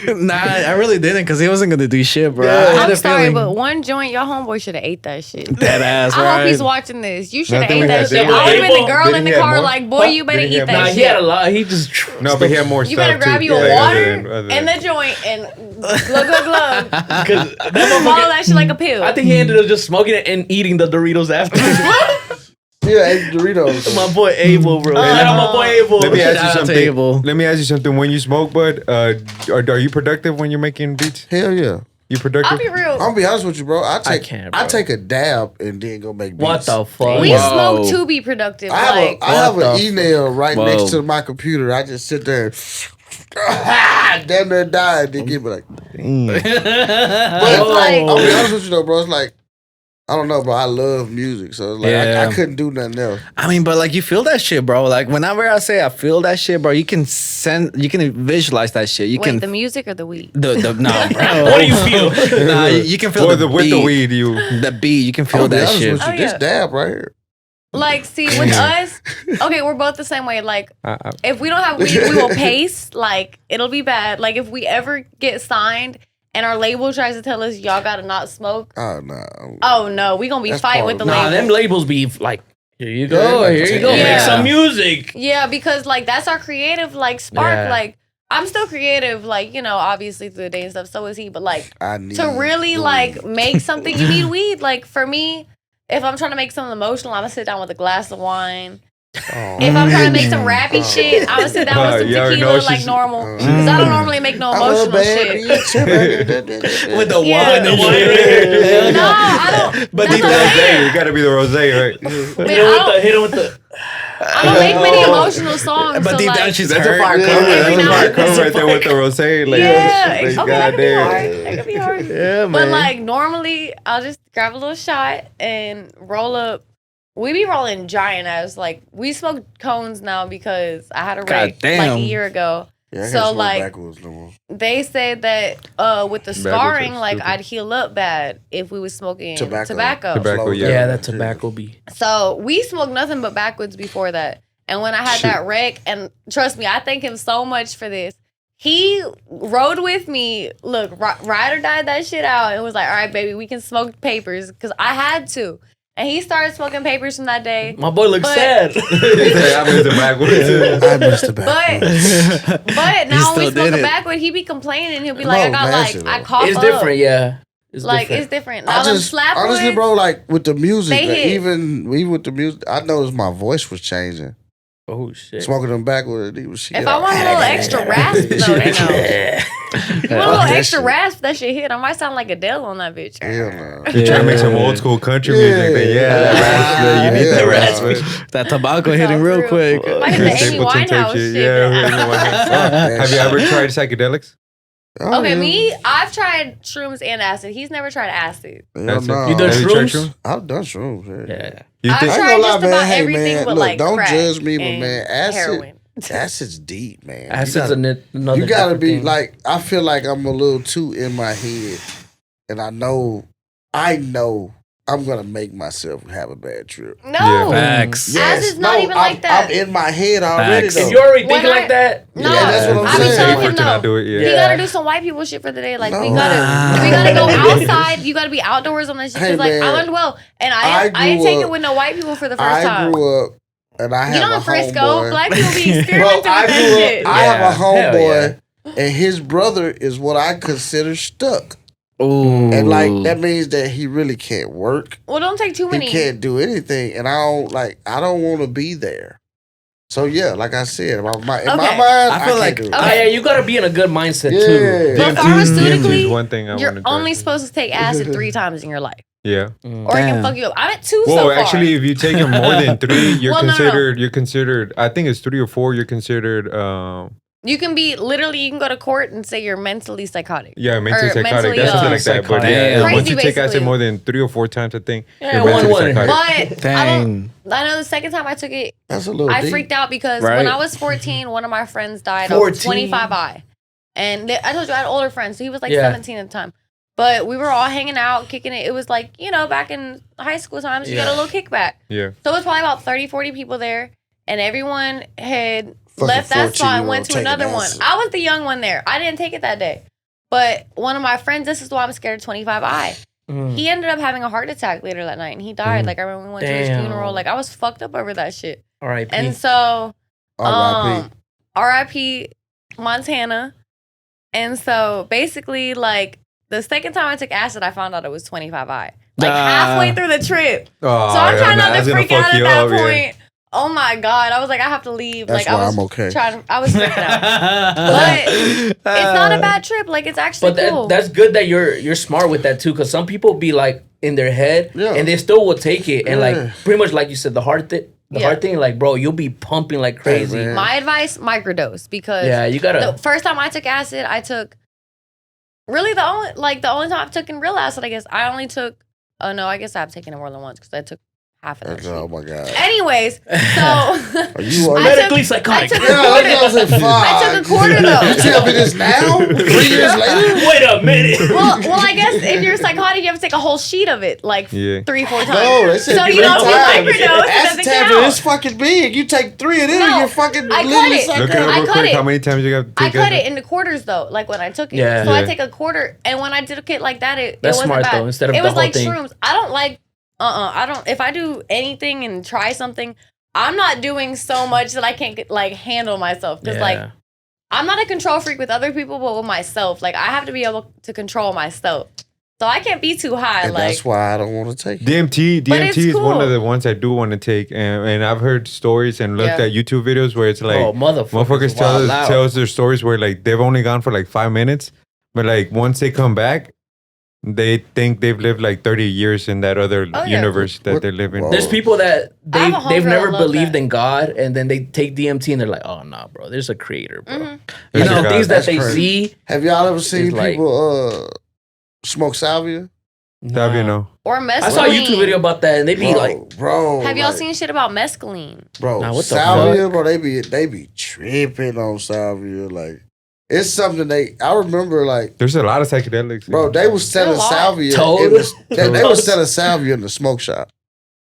dude. Nah, I really didn't, because he wasn't gonna do shit, bro. I had I'm a sorry, feeling but one joint, your homeboy should have ate that shit. that ass, I right? hope he's watching this. You should have Nothing ate we that had shit. there. I would have been the girl Didn't in he the have car more? like, boy, you better Didn't he eat have that more? Nah, shit. he had a lot. He just No, but he had more You stuff better grab too. you a Yeah, water other and than- the joint and glug. because Swallow that shit like a pill. I think he ended up just smoking it and eating the Doritos after. Yeah, ate Doritos. My boy Abel, bro. Shout out my boy Abel. Let me ask Shout you out to something. Abel. Let me ask you something. When you smoke, bud, are you productive when you're making beats? Hell yeah. You I'll productive? be real. I'm gonna be honest with you, bro. I can't, I bro. take a dab and then go make beats. What the fuck? We Whoa. smoke to be productive. I Like, have What an the email right Whoa. next to my computer. I just sit there, damn near die, and then give me like. But it's like, I'll be honest with you though, bro. It's like, I don't know, bro. I love music, so it's like Yeah. I couldn't do nothing else. I mean, but like you feel that shit, bro. Like whenever I say I feel that shit, bro, you can visualize that shit. You wait, can the music or the weed? no, bro. What do you feel? Nah, you can feel Or the with beat. the weed, you. The beat, you can I'm feel gonna be that honest shit. with you. Oh, This yeah. dab right here. Like, see, with us, okay, we're both the same way. Like, I- if we don't have weed, we will pace. Like, it'll be bad. Like, if we ever get signed and our label tries to tell us y'all gotta not smoke, Oh no. oh no, we gonna be That's fighting part with the of it. Nah, label. them labels be like, here you Yeah, go, like, here you go, yeah. make some music. Yeah, because like that's our creative like spark. Yeah. Like I'm still creative, like, obviously through the day and stuff, so is he. But like I need to really the like weed. make something, you need weed. Like for me, if I'm trying to make something emotional, I'm gonna sit down with a glass of wine. Oh. If I'm trying to make some rappy shit, I'm gonna sit down with some you already know tequila like she's- normal. Because I don't normally make no I'm a emotional bad shit. bitch. With the Yeah. wine The and wine shit. right here. Hell No, yeah. I don't. But That's deep what I'm down, saying. You gotta be the rose, right? Man, Hit him with the. I don't make many emotional songs. But so deep like, down, she's That's hurt. a fire Yeah, cover. every That's a now fire and cover then. right there with the rose. Like, yeah, like, okay, that could be hard. goddamn. That could be hard. Yeah, man. But like normally, I'll just grab a little shot and roll up. We be rolling giant ass. Like we smoke cones now because I had a wreck like damn. a year ago. Yeah, I can't So, smoke like, backwards no more. They said that with the Backwards scarring, are like stupid. I'd heal up bad if we was smoking Tobacco. tobacco. Tobacco, yeah. Yeah, that tobacco be. So we smoked nothing but backwoods before that. And when I had that wreck, and trust me, I thank him so much for this. He rode with me, look, ride or died that shit out, and was like, all right, baby, we can smoke papers, because I had to. And he started smoking papers from that day. My boy looks But- sad. I missed it backwards. I missed the back. But now when we still smoke did a it. backwood, he be complaining. He'll be No, like, I got massive, I though. cough It's up. different, yeah. It's Like, different. it's different. Now I them just slap honestly, woods, bro, like with the music, They like, hit. even with the music, I noticed my voice was changing. Oh shit. Smoking them backwards. He was shit. If I want a little extra rasp, though, you know. Want a little extra rasp, that shit hit. I might sound like Adele on that bitch. Hell no. You're trying to make some old school country music. Then that rasp, you need the rasp. That tobacco hitting real quick. Might hit the Amy Winehouse shit. Have you ever tried psychedelics? Oh, Okay, yeah. me, I've tried shrooms and acid. He's never tried acid. Hell no. You done Have you tried shrooms? I've done shrooms. Yeah. You I've think? I ain't tried gonna lie, just man. about Hey, everything man, but look, like don't crack judge me, but and man, acid, heroin. acid's deep, man. Acid's another. You gotta different be thing. like, I feel like I'm a little too in my head, and I know I'm gonna make myself have a bad trip. No. Yeah. Facts. Acid's not even like that. I'm in my head already. Facts. Though. If you already When thinking like that, No, Yeah, that's what I'm I be saying. telling Safer him to not though. do it. You Yeah. gotta do some white people shit for the day. Like we No. gotta go outside. You gotta be outdoors on this shit. 'Cause, Hey, like man, I learned well, and I I ain't grew taking up- with no white people for the first I time. grew up, and I You have know, a in Frisco, homeboy. black people be experimenting Bro, with I that grew shit. up. I have a Yeah. Hell homeboy, and his brother is what I consider stuck. Ooh. And like that means that he really can't work. Well, don't take too He many. can't do anything, and I don't want to be there. So yeah, like I said, in my mind, I feel like- can't do it. oh, yeah, you gotta be in a good mindset Yeah. too. But DMT pharmaceutically, is one thing I You're want to only supposed to take acid 3 times in your life, Yeah. or it Damn. can fuck you up. I'm at 2 Well, so far. actually, if you take it more than 3, you're Well, no, no. considered. You're considered. I think it's 3 or 4. You're considered. You can be literally. You can go to court and say you're mentally psychotic. Yeah, mentally Or psychotic. mentally, That's something like that. But yeah, Damn. once Crazy, you take acid basically. more than 3 or 4 times, I think Yeah, you're one, mentally one. psychotic. But Dang. I know the second time I took it, That's a little. I deep. freaked out because Right. when I was 14, one of my friends died 14? of 25I. And I told you I had older friends, so he was like Yeah. 17 at the time. But we were all hanging out, kicking it. It was like, you know, back in high school times, you get a little kickback. Yeah. So it was probably about 30, 40 people there. And everyone had Fucking left that spot and 14-year-old went to taking another one. acid. I was the young one there. I didn't take it that day. But one of my friends, this is why I'm scared of 25I. He ended up having a heart attack later that night and he died. Like I remember we went to his Damn. funeral. Like I was fucked up over that shit. R.I.P. And so R.I.P. R.I.P. Montana. And so basically, like the second time I took acid, I found out it was 25I. Like halfway through the trip. Oh, So I'm trying not to freak out at that Yeah. point. Oh my God. I was like, I have to leave. That's like why I was I'm okay. I was freaking out. But it's not a bad trip. Like it's actually But cool. that's good that you're smart with that too, because some people be like in their head Yeah. and they still will take it and Yeah. like pretty much like you said the heart thing, like bro, you'll be pumping like crazy. man. My advice, microdose, because Yeah, you gotta. the first time I took acid, I took really the only time I've taken real acid, I guess. I only took I guess I've taken it more than once because I took half of that shit. Oh my god. Anyways, so Are you I medically I psychotic. took a Yeah, quarter. that's what I said. I took a quarter though. You tell me this now? 3 years later? Wait a minute. Well, I guess if you're psychotic, you have to take a whole sheet of it, like Yeah. 3-4 times. No, they said so three you know, if you times. microdose, it Acid doesn't tablet count. is fucking big. You take 3 of them, No, you're fucking I cut literally it. Look it psychotic. up I real cut quick. it. How many times you got to I take cut acid? it into quarters though, like when I took it. Yeah. So I Yeah. take a quarter, and when I took it like that, it That's wasn't smart, bad. though, instead of it the was whole like thing. shrooms. I don't like. I don't. If I do anything and try something, I'm not doing so much that I can't like handle myself. Because like I'm not a control freak with other people, but with myself, like I have to be able to control myself. So I can't be too high. And like that's why I don't want to take it. DMT But it's is one cool. of the ones I do want to take, and I've heard stories and looked Yeah. at YouTube videos where it's like Oh, motherfuckers wild out. tells their stories where like they've only gone for like 5 minutes, but like once they come back, they think they've lived like 30 years in that other Oh, yeah. universe that What- they're living. Whoa. There's people that I have a they've homegirl never that love believed that. in God, and then they take DMT and they're like, oh nah, bro, there's a creator, bro. Mhm. You There's know a God. things that That's they crazy. see. Have y'all ever seen It's like- people smoke salvia? That you know. or mescaline. I saw a YouTube video about that, and they be like, bro. Have y'all like, seen shit about mescaline? Bro, Nah, what the salvia, bro, they be tripping on salvia. Like, it's something I remember, like, There's a lot of psychedelics. bro, they was selling There's a lot. salvia. Toad? In the, they was selling salvia in the smoke shop.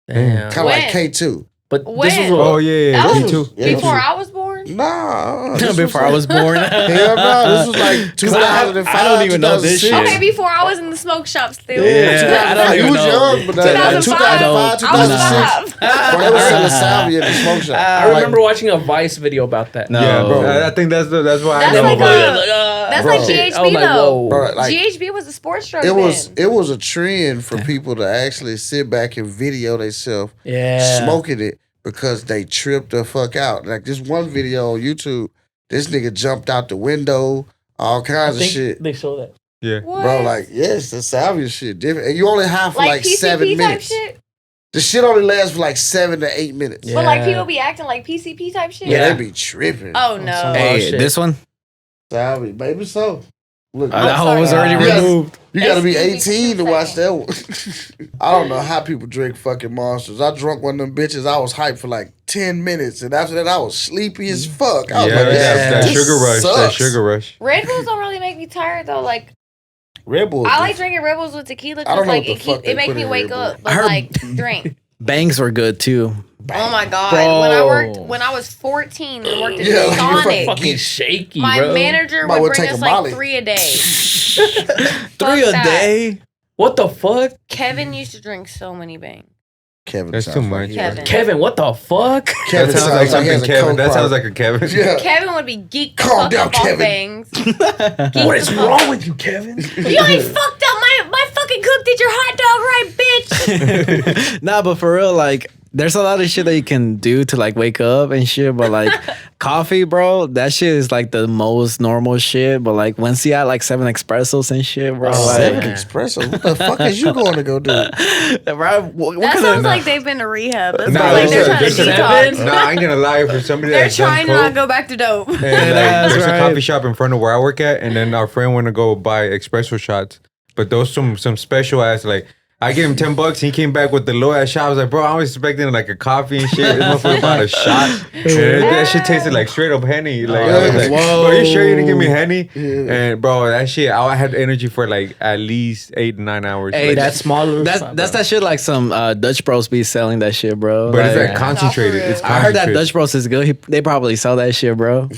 damn. Kind of like When? K2. But When? this was Oh yeah, That me was too. Yeah, before this I was born. Nah. this Before I was born. Hell no, this was like 2005. I don't even know this 2006. shit. Okay, before I was in the smoke shop still. Yeah, I don't You even was know. young, but 2005. 2005, I was 2006. 5. Bro, they was selling salvia in the smoke shop. I remember watching a Vice video about that. No. Yeah, bro. I think that's why That's I never like believed. That's Bro. like GHB I was like, though. whoa. Bro, like, GHB was a sports drug. it was then. a trend for people to actually sit back and video themselves Yeah. smoking it. because they tripped the fuck out. Like this one video on YouTube, this nigga jumped out the window, all kinds of shit. They show that. Yeah. What? Bro, like, yes, the salvia shit different. And you only have for like PCP 7 type minutes. shit? The shit only lasts for like 7 to 8 minutes. Yeah. But like people be acting like PCP type shit? Yeah, they be tripping. Oh no. Some Hey, shit. this one? Salvia, baby, so. Look, That one was already You gotta- removed. You gotta be Excuse me 18 to for a watch that one. I don't know how people drink fucking Monsters. I drunk one of them bitches. I was hyped for like 10 minutes. And after that, I was sleepy as fuck. I was Yeah, like, that this sugar rush. That sucks. sugar rush. Red Bulls don't really make me tired though. Like Red Bull. I like drinking Red Bulls with tequila I because don't know like what the fuck they it makes put me in wake Red up. Bull. But I heard- like drink. Bangs were good too. Oh my god! Bro. When I was 14 and worked at Yeah, like you're Sonic, Fucking shaky, my bro. manager Might would well bring take us a like Molly. 3 a day. 3 Fuck a that. day? What the fuck? Kevin used to drink so many bangs. Kevin. That's sounds too like much. he- Kevin. Kevin, what the fuck? Kevin That sounds sounds like like he something has a Kevin. coke That sounds problem. like a Kevin. Yeah. Kevin would be geeked the Calm fuck down, up off Kevin. bangs. What is wrong with you, Kevin? You ain't fucked up my fucking cook did your hot dog right, bitch. Nah, but for real, like, there's a lot of shit that you can do to like wake up and shit, but like coffee, bro, that shit is like the most normal shit. But like once you add like 7 espressos and shit, bro, Seven like, espresso. What the fuck is you going to go do? bro, what That kind sounds of like they've been to rehab. That sounds Nah, like they're there's trying to a- detox. Nah, I ain't gonna lie. For somebody They're that's done trying to not coke, go back to dope. and, like, That's there's right. a coffee shop in front of where I work at, and then our friend went to go buy espresso shots. But those some special ass like. I gave him $10. He came back with the low ass shot. I was like, bro, I was expecting like a coffee and shit. This motherfucker bought a shot. And that shit tasted like straight up Henny. Like, I was like, Whoa. bro, you sure you didn't give me Henny? And bro, that shit, I had energy for like at least 8 to 9 hours. Hey, Like, That smaller. that's that shit like some Dutch bros be selling that shit, bro. But it's Like, like concentrated. Not for It's real. I heard that concentrated. Dutch bros is good. They probably sell that shit, bro.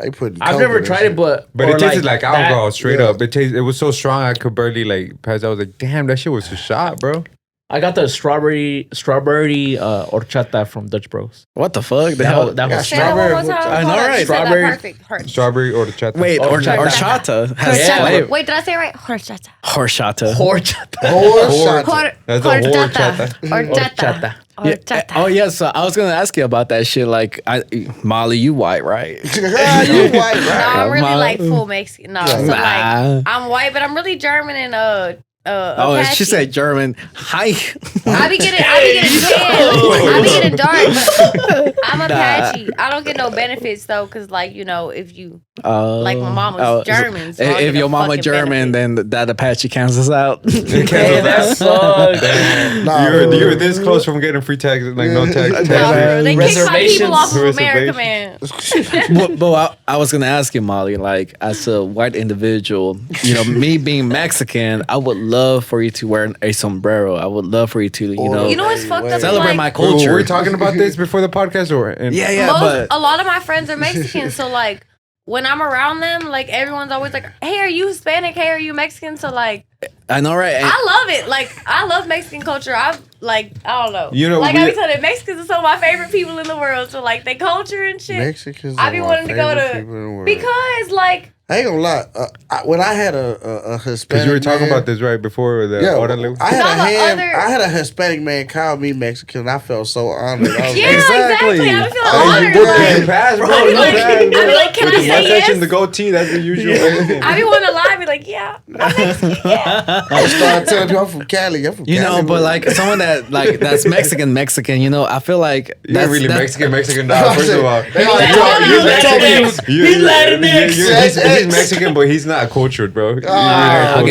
I put. I've never tried it, but But it tasted like that- alcohol straight yeah. up. It was so strong I could barely like pass. I was like, damn, that shit was a shot, bro. I got the strawberry horchata from Dutch Bros. What the fuck? The That hell? was, that was Say that one more time. I know, Hold on, right? you said that Strawberry- perfect. Horchata. Strawberry or the chat. Wait, Horchata. horchata. Has Yeah, flavor. Wait, did I say it right? Horchata. Horchata. horchata. That's a horchata. Horchata. Yeah. Horchata. Oh yeah, so I was gonna ask you about that shit. Like, Molly, you white, right? You white, No, right? I'm really Ma- like full Mexican. No, so Nah. like I'm white, but I'm really German and Oh, Apache. she said German. Hi. I be getting tan. I be getting dark. I'm Apache. I don't get no benefits though, cause like if you like my mama's German. So I don't if get your no mama fucking German, benefits. then that Apache cancels out. Hey, that sucks. Nah, You were this close from getting free tax, like no tax. No, bro, they kicked my people off of America, Reservations. man. but I was gonna ask you, Molly, like as a white individual, me being Mexican, I would love for you to wear a sombrero. I would love for you to, You know what's fucked up? celebrate Like, my Were culture. we talking about this before the podcast or? Yeah, a lot of my friends are Mexican, so like when I'm around them, like everyone's always like, "Hey, are you Hispanic? Hey, are you Mexican?" So like, I know, right? And- I love it. Like I love Mexican culture. I don't know. You know, like we- I be telling you, Mexicans are some of my favorite people in the world. So like their culture and shit. Mexicans. I be are my wanting to go favorite to people in the world. because like I ain't gonna lie. When I had a Hispanic, Because you were talking man- about this right before the Yeah, orderly. I had No, a the hand, other- I had a Hispanic man call me Mexican. And I felt so honored. I was yeah, like, exactly. I be feeling honored. Good Like, pass, bro. I be No like, pass, I be bro. like, can With I the say mustache yes? and the goatee, that's the usual. I be wanting to lie, be like, yeah, I'm Mexican. Yeah. I started telling people I'm from Cali. I'm from You Cali. know, but like someone that's Mexican, I feel like You're that's really that's- Mexican dog, first of all. They like, You're Latinx. Mexican. He's Latinx. He's Mexican, but he's not cultured, bro. I'll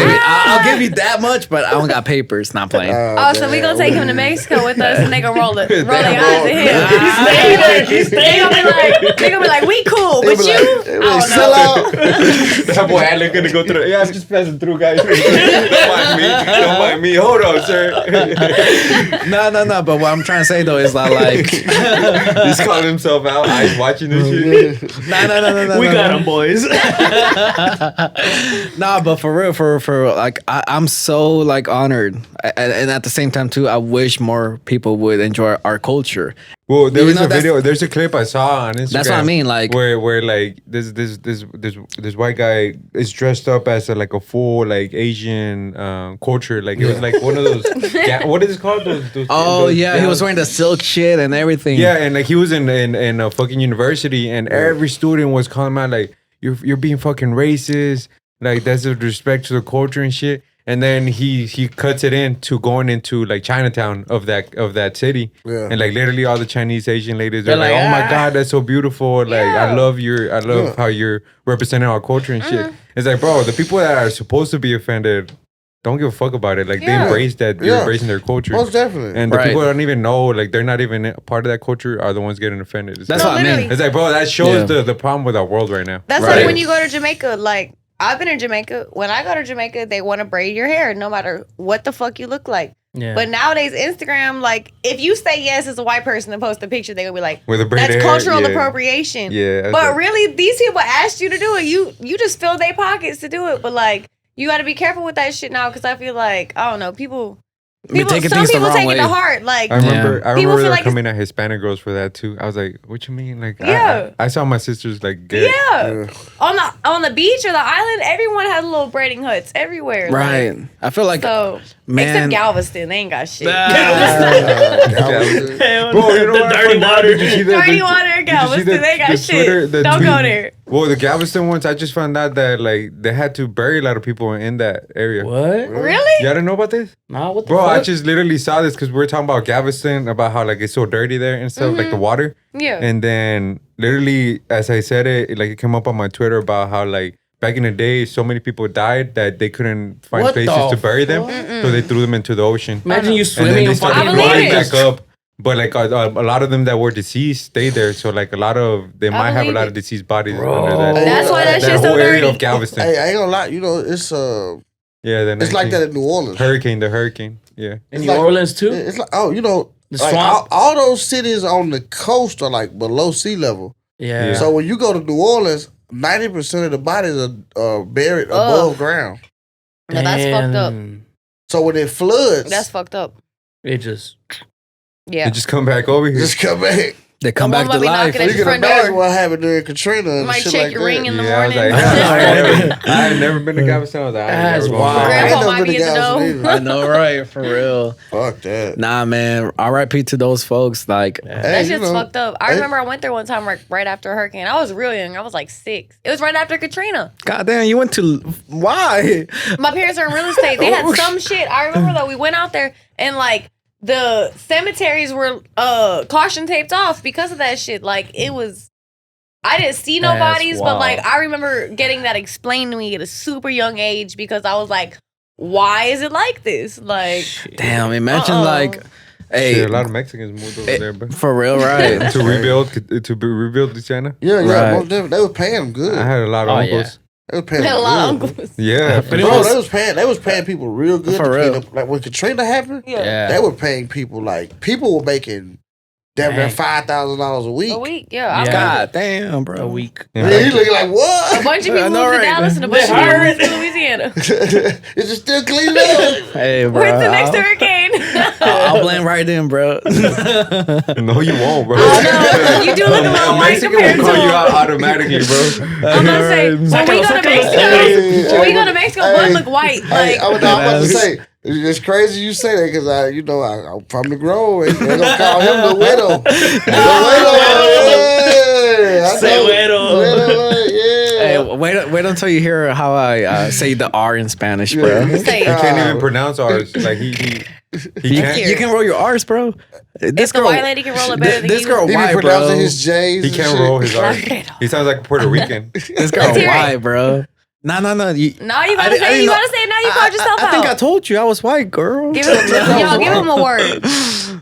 give you that much, but I don't got papers. Not playing. Oh, so we gonna take him to Mexico with us, and they gonna roll their eyes at him. They gonna be like, we cool, but you, I don't sell know. out. That boy Alec gonna go through. Yeah, I'm just passing through, guys. Don't mind me. Don't mind me. Hold on, sir. No. But what I'm trying to say though is that like, He's calling himself out. Eyes watching this shit. no. We got him, boys. Nah, but for real, for like, I'm so like honored, and at the same time too, I wish more people would enjoy our culture. Well, there was a video. There's a clip I saw on Instagram. That's what I mean. Like where like this white guy is dressed up as like a full like Asian culture. Like it was like one of those. What is it called? Those he was wearing the silk shit and everything. Yeah, and like he was in a fucking university, and every student was calling him out like you're being fucking racist. Like that's with respect to the culture and shit. And then he cuts it into going into like Chinatown of that city, and like literally all the Chinese Asian ladies are like, "Oh my god, that's so beautiful! Like I love how you're representing our culture and shit." It's like, bro, the people that are supposed to be offended don't give a fuck about it. Like they embrace that you're embracing their culture, most definitely. And the people that don't even know, like they're not even a part of that culture, are the ones getting offended. That's what I mean. It's like, bro, that shows the problem with our world right now. That's like when you go to Jamaica, like. I've been in Jamaica. When I go to Jamaica, they want to braid your hair no matter what the fuck you look like. Yeah. But nowadays, Instagram, like, if you say yes as a white person and post a picture, they will be like, that's cultural appropriation. Yeah. But really, these people asked you to do it. You just filled their pockets to do it. But, like, you got to be careful with that shit now because I feel like, I don't know, some people take it to heart. Like, I remember they were like coming at Hispanic girls for that too. I was like, "What you mean?" Like, I saw my sisters like get on the beach or the island. Everyone has little braiding huts everywhere. Right. Like, I feel like except Galveston, they ain't got shit. Galveston. Bro, you know the dirty water. Dirty water, Galveston, they got shit. Don't go there. Well, the Galveston ones, I just found out that like they had to bury a lot of people in that area. What? Really? Y'all didn't know about this? Nah, what the fuck? fuck? I just literally saw this because we were talking about Galveston, about how like it's so dirty there and stuff, like the water. Yeah. And then literally, as I said it came up on my Twitter about how like back in the day, so many people died that they couldn't find places to bury them, so they threw them into the ocean. Imagine you swimming and and fucking floating back up. But like a lot of them that were deceased stayed there, so like they might have a lot of deceased bodies under that. That's why that shit's so whole dirty. area of Galveston. Hey, I ain't gonna lie, you know it's it's like that in New Orleans. The hurricane, yeah. In New Orleans too. It's like the like swamp. all those cities on the coast are like below sea level. Yeah. So when you go to New Orleans, 90% of the bodies are buried above ground. No, that's fucked up. So when it floods, that's fucked up. It just they just come back over here. Just come back. They come back to life. You can imagine what happened during Katrina. And might shit check like your ring in the I was morning. like, I had never been to Galveston. I was like, that's wild. Grandpa might be in the know. I know, right? For real. Fuck that. Nah, man. R.I.P. to those folks. Like, that shit's fucked up. I remember I went there one time right after a hurricane. I was real young. I was like 6. It was right after Katrina. Goddamn, you went to why? My parents are in real estate. They had some shit. I remember though, we went out there and like the cemeteries were caution taped off because of that shit. Like it was, I didn't see no bodies, but like I remember getting that explained to me at a super young age because I was like, why is it like this? Like, damn, imagine like, hey, shit, a lot of Mexicans moved over there, bro. For real, right? to rebuild the China. Yeah, right. They were paying them good. I had a lot of uncles. They were paying a lot of uncles. Yeah, bro, they was paying people real good. For real. Like when Katrina happened, they were paying people like people were making damn near $5,000 a week. A week, yeah. God damn, bro. A week. Yeah. Yeah, you looking like what? A bunch of people moved to Dallas and a bunch of people moved to Louisiana. Is it still cleaned up? Hey, bro. When's the next hurricane? I'll blend right in, bro. No, you won't, bro. Oh, no. You do look a little white Mexican compared will to call you out automatically, bro. I'm gonna say, when we go to Mexico, Bud look white. Hey, Like, I was about to say, it's crazy you say that because I'm from the Grove. And they're gonna call him the widow. Hey, wait until you hear how I say the R in Spanish, bro. He can't even pronounce ours. Like he can't. You can roll your R's, bro. if the white lady can roll it better than this you. girl He be white, pronouncing bro. his J's. He can't roll his R's. He sounds like a Puerto Rican. This girl Let's hear white, it. bro. No. No, you gotta say it. You gotta say it now. You called yourself out. I think I told you I was white, girl. Give him a word.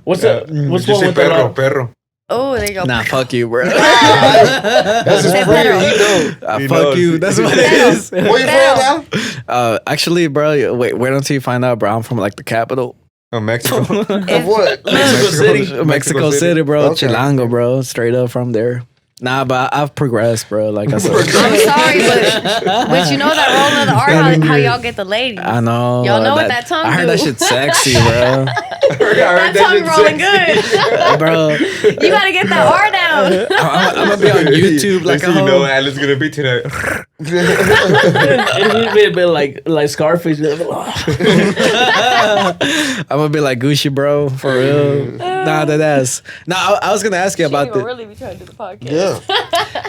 What's what's Just wrong say with perro. Oh, there you go. Nah, fuck you, bro. That's his Say friend. pedo. He Fuck you. That's what it is. Where you from now? Actually, bro, wait until you find out, bro. I'm from like the capital. Oh, Mexico. Of what? Mexico City. Mexico City, bro. Okay. Chilango, bro. Straight up from there. Nah, but I've progressed, bro. Like I said, I'm sorry, but you know that rolling of the R, how y'all get the ladies. I know. Y'all know what that tongue I heard do. that shit's sexy, bro. That tongue rolling good. Bro, You gotta get that R down. I'm gonna be on YouTube like Next thing you know, Alan's gonna be tonight. It'll be a bit like Scarface. I'm gonna be like Gucci, bro, for real. Nah, that ass. Nah, I was gonna ask you about this. Really be trying to do the podcast. Yeah.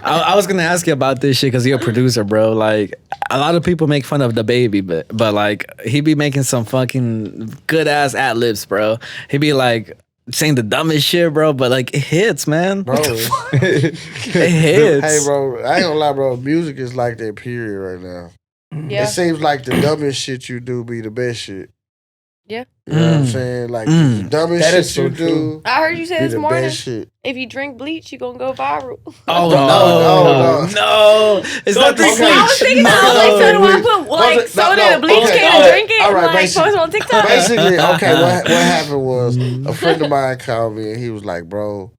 I was gonna ask you about this shit because you're a producer, bro. Like a lot of people make fun of the baby, but like he be making some fucking good ass ad libs, bro. He be like saying the dumbest shit, bro, but like it hits, man. Bro. It hits. Hey, bro, I ain't gonna lie, bro. Music is like that period right now. Yeah. It seems like the dumbest shit you do be the best shit. Yeah. You know what I'm saying? Like the dumbest That shit is so you true. do I heard you say be this the morning, best shit. if you drink bleach, you gonna go viral. Oh no. It's not the drink same. bleach. I was thinking that. I was like, so do I put like soda in a bleach okay, can all and right, drink it all right, and like basically- post it on TikTok? Basically, okay, what happened was a friend of mine called me and he was like, bro,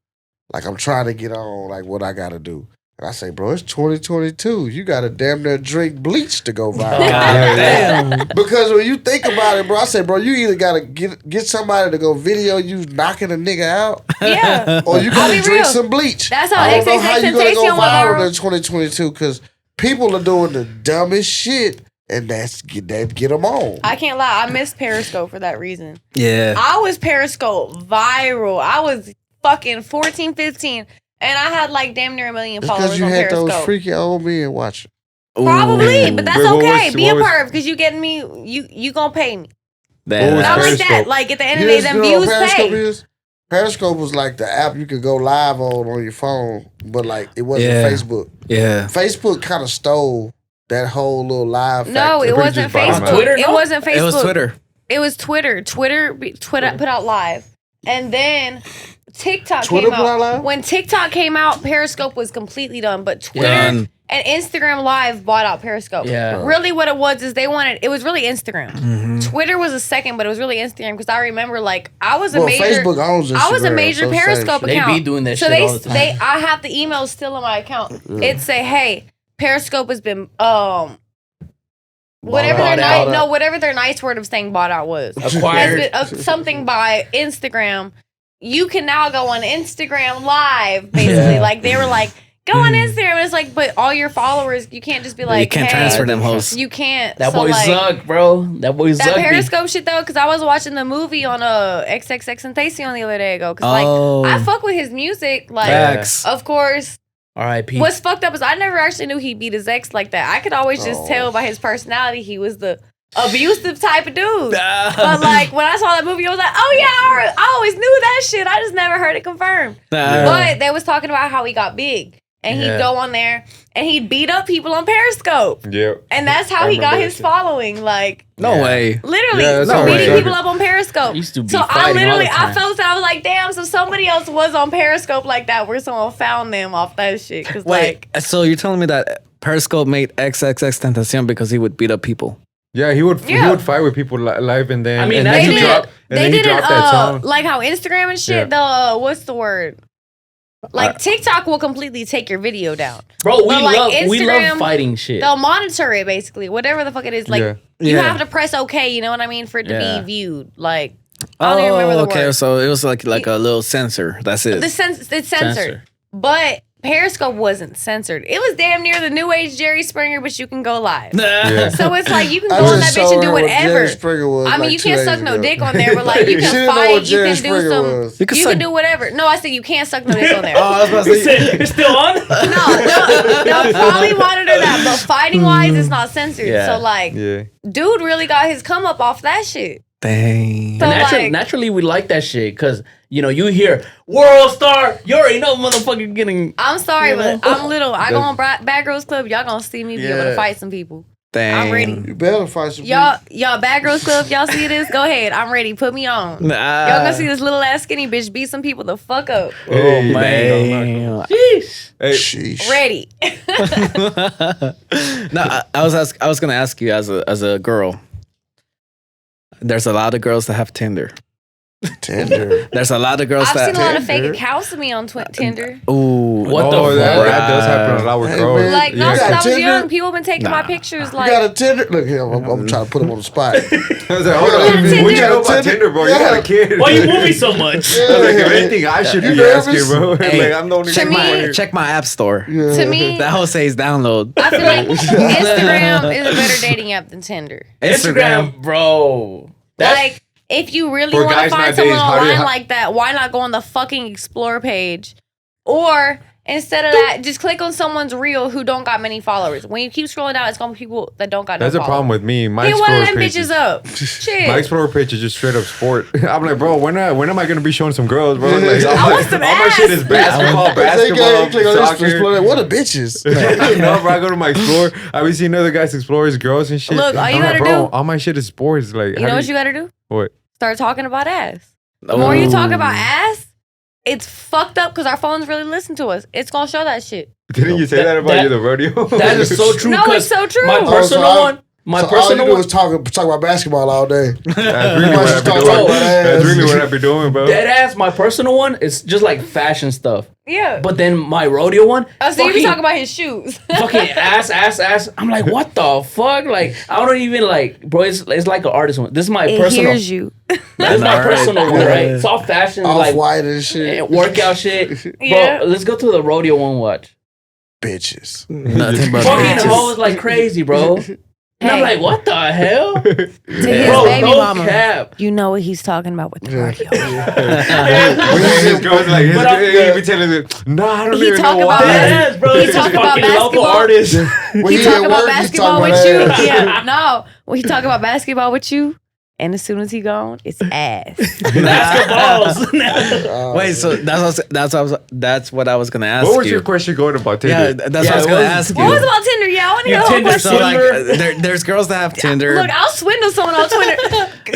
like I'm trying to get on, like what I gotta do. And I say, bro, it's 2022. You gotta damn near drink bleach to go viral. Damn. Because when you think about it, bro, I say, bro, you either gotta get somebody to go video you knocking a nigga out, Yeah. or you I'll gotta be drink real. some bleach. That's how I don't know how you gonna go XXXTentacion went viral viral. in 2022 because people are doing the dumbest shit, and that get them on. I can't lie. I missed Periscope for that reason. Yeah. I was Periscope viral. I was fucking 14, 15, and I had like damn near 1 million It's followers because you on had Periscope. those freaky old men watching. Probably, but that's Wait, what okay. was- Be a what was- perv because you getting me. You gonna pay me. Damn. was Not like Periscope? that. Like at the end of the day, them You know views what Periscope pay. is? Periscope was like the app you could go live on your phone, but like it wasn't Yeah. Facebook. Yeah. Facebook kind of stole that whole little live. No, factor. it wasn't just bought 'em Facebook. out. Twitter, It no? wasn't Facebook. It was Twitter. It was Twitter. Twitter put out live, and then TikTok Twitter came put out out. live? When TikTok came out, Periscope was completely done. But Twitter Done. and Instagram Live bought out Periscope. Yeah. Really, what it was is it was really Instagram. Mm-hmm. Twitter was a second, but it was really Instagram because I remember like I was a Well, major. Facebook owns Instagram. I was a major so it's the same Periscope shit. They account. be doing that so shit they, all the time. I have the emails still in my account. It say, hey, Periscope has been whatever Bought their out. whatever their nice word of saying bought out was. Acquired. Has been, something by Instagram. You can now go on Instagram Live, basically. Like they were like, go on Instagram. And it's like, but all your followers, you can't just be like, you can't hey, transfer them hosts. You can't. That So, boy like, Zuck, bro. That boy Zuck. that be- Periscope shit though, because I was watching the movie on XXXTentacion the other day ago. Because Oh. like I fuck with his music. Like Facts. of course. R.I.P. What's fucked up is I never actually knew he beat his ex like that. I could always just Oh. tell by his personality he was the abusive type of dude. Ah. But like when I saw that movie, I was like, oh yeah, I always knew that shit. I just never heard it confirmed. But they was talking about how he got big. And he'd Yeah. go on there and he'd beat up people on Periscope. Yep. And that's how I he got remember his that shit. following. Like No way. literally Yeah, that's how beating I- people up on Periscope. Used to be So I fighting all literally the I time. felt that I was like, damn, so somebody else was on Periscope like that where someone found them off that shit. Cause Wait, like so you're telling me that Periscope made XXXTentacion because he would beat up people? Yeah, he would Yeah. fight with people live, and then I mean, and that's then they he did dropped and they then he didn't dropped that song. like how Instagram and shit, the what's the word? Like TikTok will completely take your video down. Bro, we But, like, love Instagram, fighting shit. They'll monitor it basically, whatever the fuck it is. Like Yeah. you Yeah. have to press OK, you know what I mean, for it to Yeah. be viewed. Like I don't even remember the okay, word. so it was like a little sensor. That's it. It's censored. Censor. But Periscope wasn't censored. It was damn near the new age Jerry Springer, but you can go live. Yeah. So it's like you can I go on just that bitch saw and do her when whatever. Jerry Springer was, I mean, like, you 2 can't days suck no ago. dick on there, but like you She can didn't know fight, what you Jerry can do Springer some, was. You can you suck- can do whatever. No, I said you can't suck no dick on there. Oh, I was about to say. It's still on? No, they'll probably monitor that, but fighting wise, it's not censored. Yeah. So like, Yeah. dude really got his come up off that shit. Dang. So Naturally, like, naturally, we like that shit because you know you hear world star, you already know motherfucker getting. I'm sorry, You know? but I'm little. I go on Bad Girls Club. Y'all gonna see me be able to Yeah. fight some people. Dang. I'm ready. You better fight some Y'all Bad Girls Club. Y'all see this? Go ahead. I'm ready. Put me on. Y'all gonna see this little ass skinny bitch beat some people the fuck up. Oh, Hey, man. Jeez. Hey, Sheesh. Ready. No, I was gonna ask you as a girl. There's a lot of girls that have Tinder. Tinder. There's a lot of girls I've that. seen a lot of fake accounts of me on Tinder. Ooh, What the fuck? That does happen a lot with Hey, girls. man. Like, no, You since got I was Tinder? young, people have been taking my pictures. You Like, got a Tinder? Look here, I'm trying to put him on the spot. I was like, hold on, Tinder? what you know about Tinder, bro? You got a kid. Why you moving so much? I was like, if anything, I should You be asking, nervous? bro. Hey, Like, I'm the only to one me- here. check my app store. to me, That whole says download. I feel like Instagram is a better dating app than Tinder. Instagram, bro. Like, if you really For want to guys find nowadays, someone how do you online like that, why not go on the fucking explore page? Or instead of that, just click on someone's reel who don't got many followers. When you keep scrolling down, it's gonna be people that don't got That's no a followers. problem with me. My Hit one of Explorer them page bitches is, up. Shit. my Explorer page is just straight up sport. I'm like, bro, when am I gonna be showing some girls, bro? Like, want some all my shit is ass. basketball, Click on this soccer. Explorer. What a bitches. No, bro, I go to my Explorer. I be seeing other guys explorers, girls and shit. Look, all you I'm like, gotta bro, do- all my shit is sports. Like, You know what you gotta do? What? Start talking about ass. The more you talk about ass, it's fucked up because our phones really listen to us. It's gonna show that shit. Didn't you say that about that- you, the rodeo? That is so true. No, 'cause it's so true. My personal so one. My so all you personal do one. is talk about basketball all day. That's really what I be Talk doing. about ass. That's really what I be doing, bro. Dead ass. My personal one is just like fashion stuff. Yeah. But then my rodeo one. Oh, so you be fucking- talking about his shoes. fucking ass. I'm like, what the fuck? Like, I don't even like, bro. It's like an artist one. This is my It personal. hears you. This is my Alright. personal one, right? It's all fashion, Off like white and shit. and workout shit. Yeah. Bro, let's go to the rodeo one. Watch. Bitches. Nothing but Fucking bitches. hoes like crazy, bro. And I'm Hey. like, what the hell? To his Bro, baby no mama. cap. You know what he's talking about with the rodeo. His girl's like, But I'm he be telling me, no, I don't He even talk know about why. Yes, bro. He It's talk a about fucking local basketball. artist. When He he talk at about work, he's basketball talking with you. about ass. Yeah, no. When he talk about basketball with you, and as soon as he gone, it's ass. Basketballs. Wait, so that's what I was gonna ask What was you. your question going about Tinder? Yeah, that's Yeah, what I was it gonna was- ask What was you. about Tinder? Yeah, I want to hear the whole Tinder, question. So like, Tinder. there's girls that have Tinder. Look, I'll swindle someone on Twitter.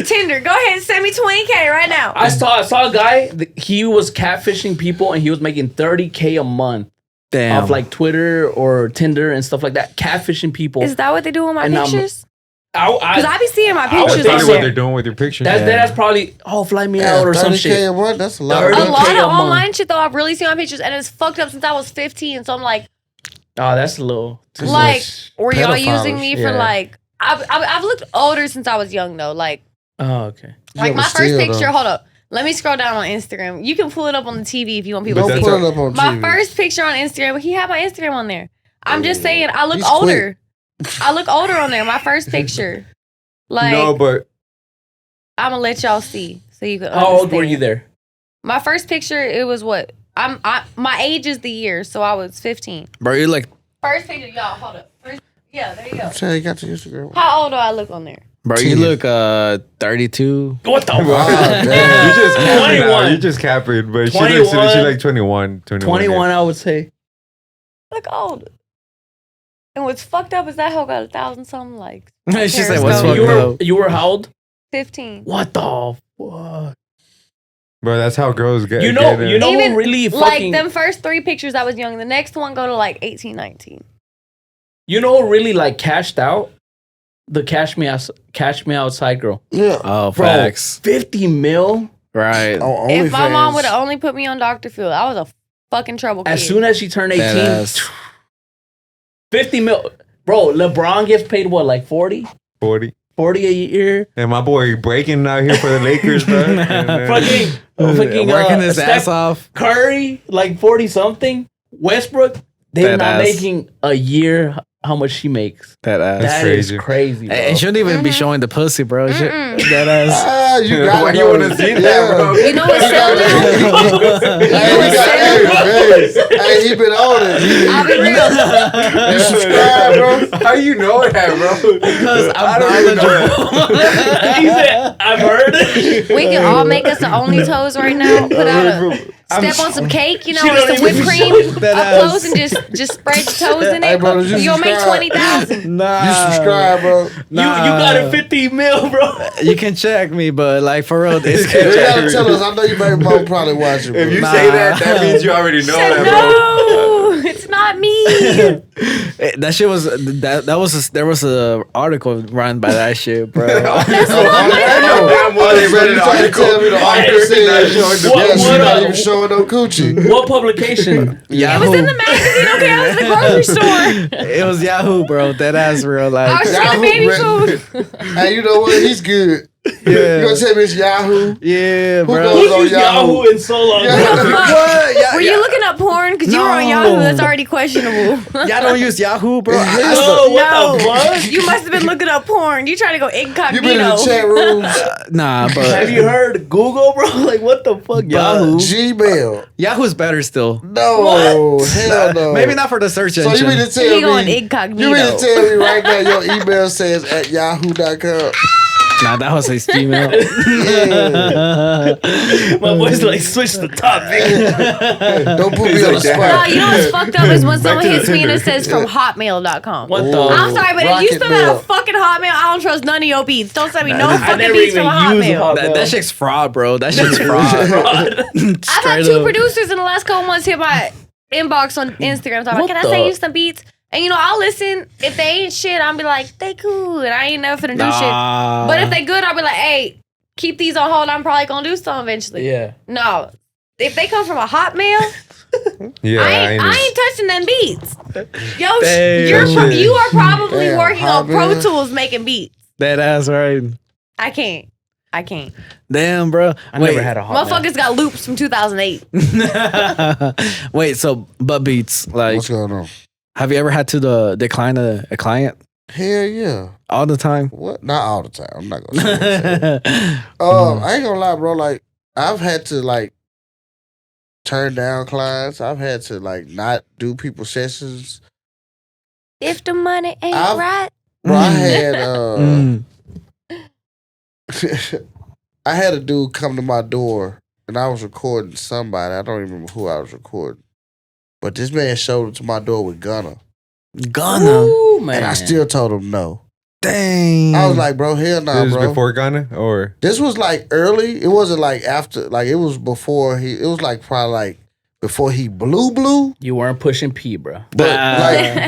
Tinder, go ahead and send me $20K right now. I saw a guy. He was catfishing people, and he was making $30K a month Damn. off like Twitter or Tinder and stuff like that. Catfishing people. Is that what they do with my And I'm- pictures? I, Because I be seeing my I would pictures think on That's so. what there. they're doing with your pictures. that's probably fly me Yeah, out or some 30K shit. a month, that's a lot. 30K A lot a of month. online shit though, I've really seen my pictures, and it's fucked up since I was 15. So I'm like, Oh, that's a little. Too like, much. were y'all pedophiles, using me for yeah. like? I've looked older since I was young though. Like Oh, okay. my but first still, picture. though. Hold up, let me scroll down on Instagram. You can pull it up on the TV if you want people But to Don't see. that's put it up on My TV. first picture on Instagram, he had my Instagram on there. I'm just saying, I look He's older. I look older on there. My first picture. Like, No, but I'm gonna let y'all see so you can. How old were understand. you there? My first picture, it was what? My age is the year, so I was 15. Bro, you're like, First picture, y'all, hold up. Yeah, there you go. Say you got your Instagram. How old do I look on there? bro, you look 32. What the Ah, fuck? damn. you just capping. 21. You just capping. But she 21. looks like 21. 21, I would say. I look old. And what's fucked up is that hoe got 1,000 something likes. She said, "What's Periscope. fucked up?" You were how old? 15. What the fuck? Bro, that's how girls get. You know Even, who really like fucking. them first 3 pictures, I was young. The next one go to like 18, 19. You know who really like cashed out? The Cash Me Outside girl. Yeah. Oh, Bro, facts. 50 mil. Right. On If my OnlyFans. mom would have only put me on Dr. Phil, I was a fucking trouble kid. As soon as she turned 18, Deadass. 50 mil. Bro, LeBron gets paid what, like 40? 40. 40 a year? And my boy breaking out here for the Lakers, bro. And, Fucking Working his Steph ass off. Curry, like 40 something. Westbrook, they're not Deadass. making a year how much she makes. That ass. That is crazy. crazy. Bro. And shouldn't even be showing the pussy, bro. That ass. Ah, you got Why it. you want to see that, bro? You know what's so now? Hey, we got hey, he been on it. I'll be real. You subscribe, bro. How you know that, bro? Because I don't even know that. He said, I've heard. We can all make us the only toes right now. Put out a step on some cake, you know, She with don't some whipped even cream show that up ass. close and just spread your toes in Hey, it. bro, did you You'll make subscribe? 20,000. Nah. You subscribe, bro. You got it 50 mil, bro. You can check me, but like for real, it's You gotta tell us. I know you baby mom probably watching. If you bro. say that, that means you already know Said, that, bro. no, it's not not me. That shit was there was a article run by that shit, bro. That's what I'm like. She's not even showing no coochie. What publication? It was in the magazine. Okay, I was in the grocery store. It was Yahoo, bro. That ass real I like. was trying baby food. Hey, you know what? He's good. Yeah. You gonna tell me it's Yahoo? Yeah, Who bro. goes on Yahoo in so long. Were you looking up porn? Because you were on Yahoo. That's already questionable. Y'all don't use Yahoo, bro. What the fuck? You must have been looking up porn. You trying to go incognito. You been in the chat rooms? Nah, but Have you heard Google, bro? Like, what the fuck? Yahoo. Gmail. Yahoo's better still. No, hell no. Maybe not for the search So engine. you mean to tell He going me? incognito. You mean to tell me right now your email says at yahoo.com? Nah, that was his Gmail. My boy's like, switch the topic. Don't put me on the No, spot. you know what's fucked up is when someone to the hits me and it Tinder. says from hotmail.com. What the? I'm sorry, but if you Rocket still Mail. got a fucking hotmail, I don't trust none of your beats. Don't send me no I fucking never beats even from a used hotmail. Hotmail. That shit's fraud, bro. That shit's fraud. I've had two producers in the last couple months hit my inbox on Instagram talking, What can I the- send you some beats? And you know, I'll listen. If they ain't shit, I'll be like, they cool. And I ain't never finna do shit. But if they good, I'll be like, hey, keep these on hold. I'm probably gonna do something eventually. Yeah. No. If they come from a Hotmail, Yeah, I ain't touching them beats. Yo, Damn. you are probably Damn, working on Pro Hotmail. Tools making beats. That ass right. I can't. Damn, bro. I never had a Hotmail. Motherfuckers got loops from 2008. Wait, so Buddbeatz, like, What's going on? have you ever had to decline a client Hell yeah. all the time? What? Not all the time. I'm not gonna say that. I ain't gonna lie, bro. Like, I've had to like turn down clients. I've had to like not do people sessions. If the money ain't I've- right. Bro, I had Mm. I had a dude come to my door and I was recording somebody. I don't even remember who I was recording. But this man showed up to my door with Gunna. Ghana. Ooh, man. And I still told him no. Dang. I was like, bro, hell nah, This bro. was before Ghana, or This was like early. It wasn't like after. Like it was before he. It was like probably like before he blew. You weren't pushing P, bro. But Ah.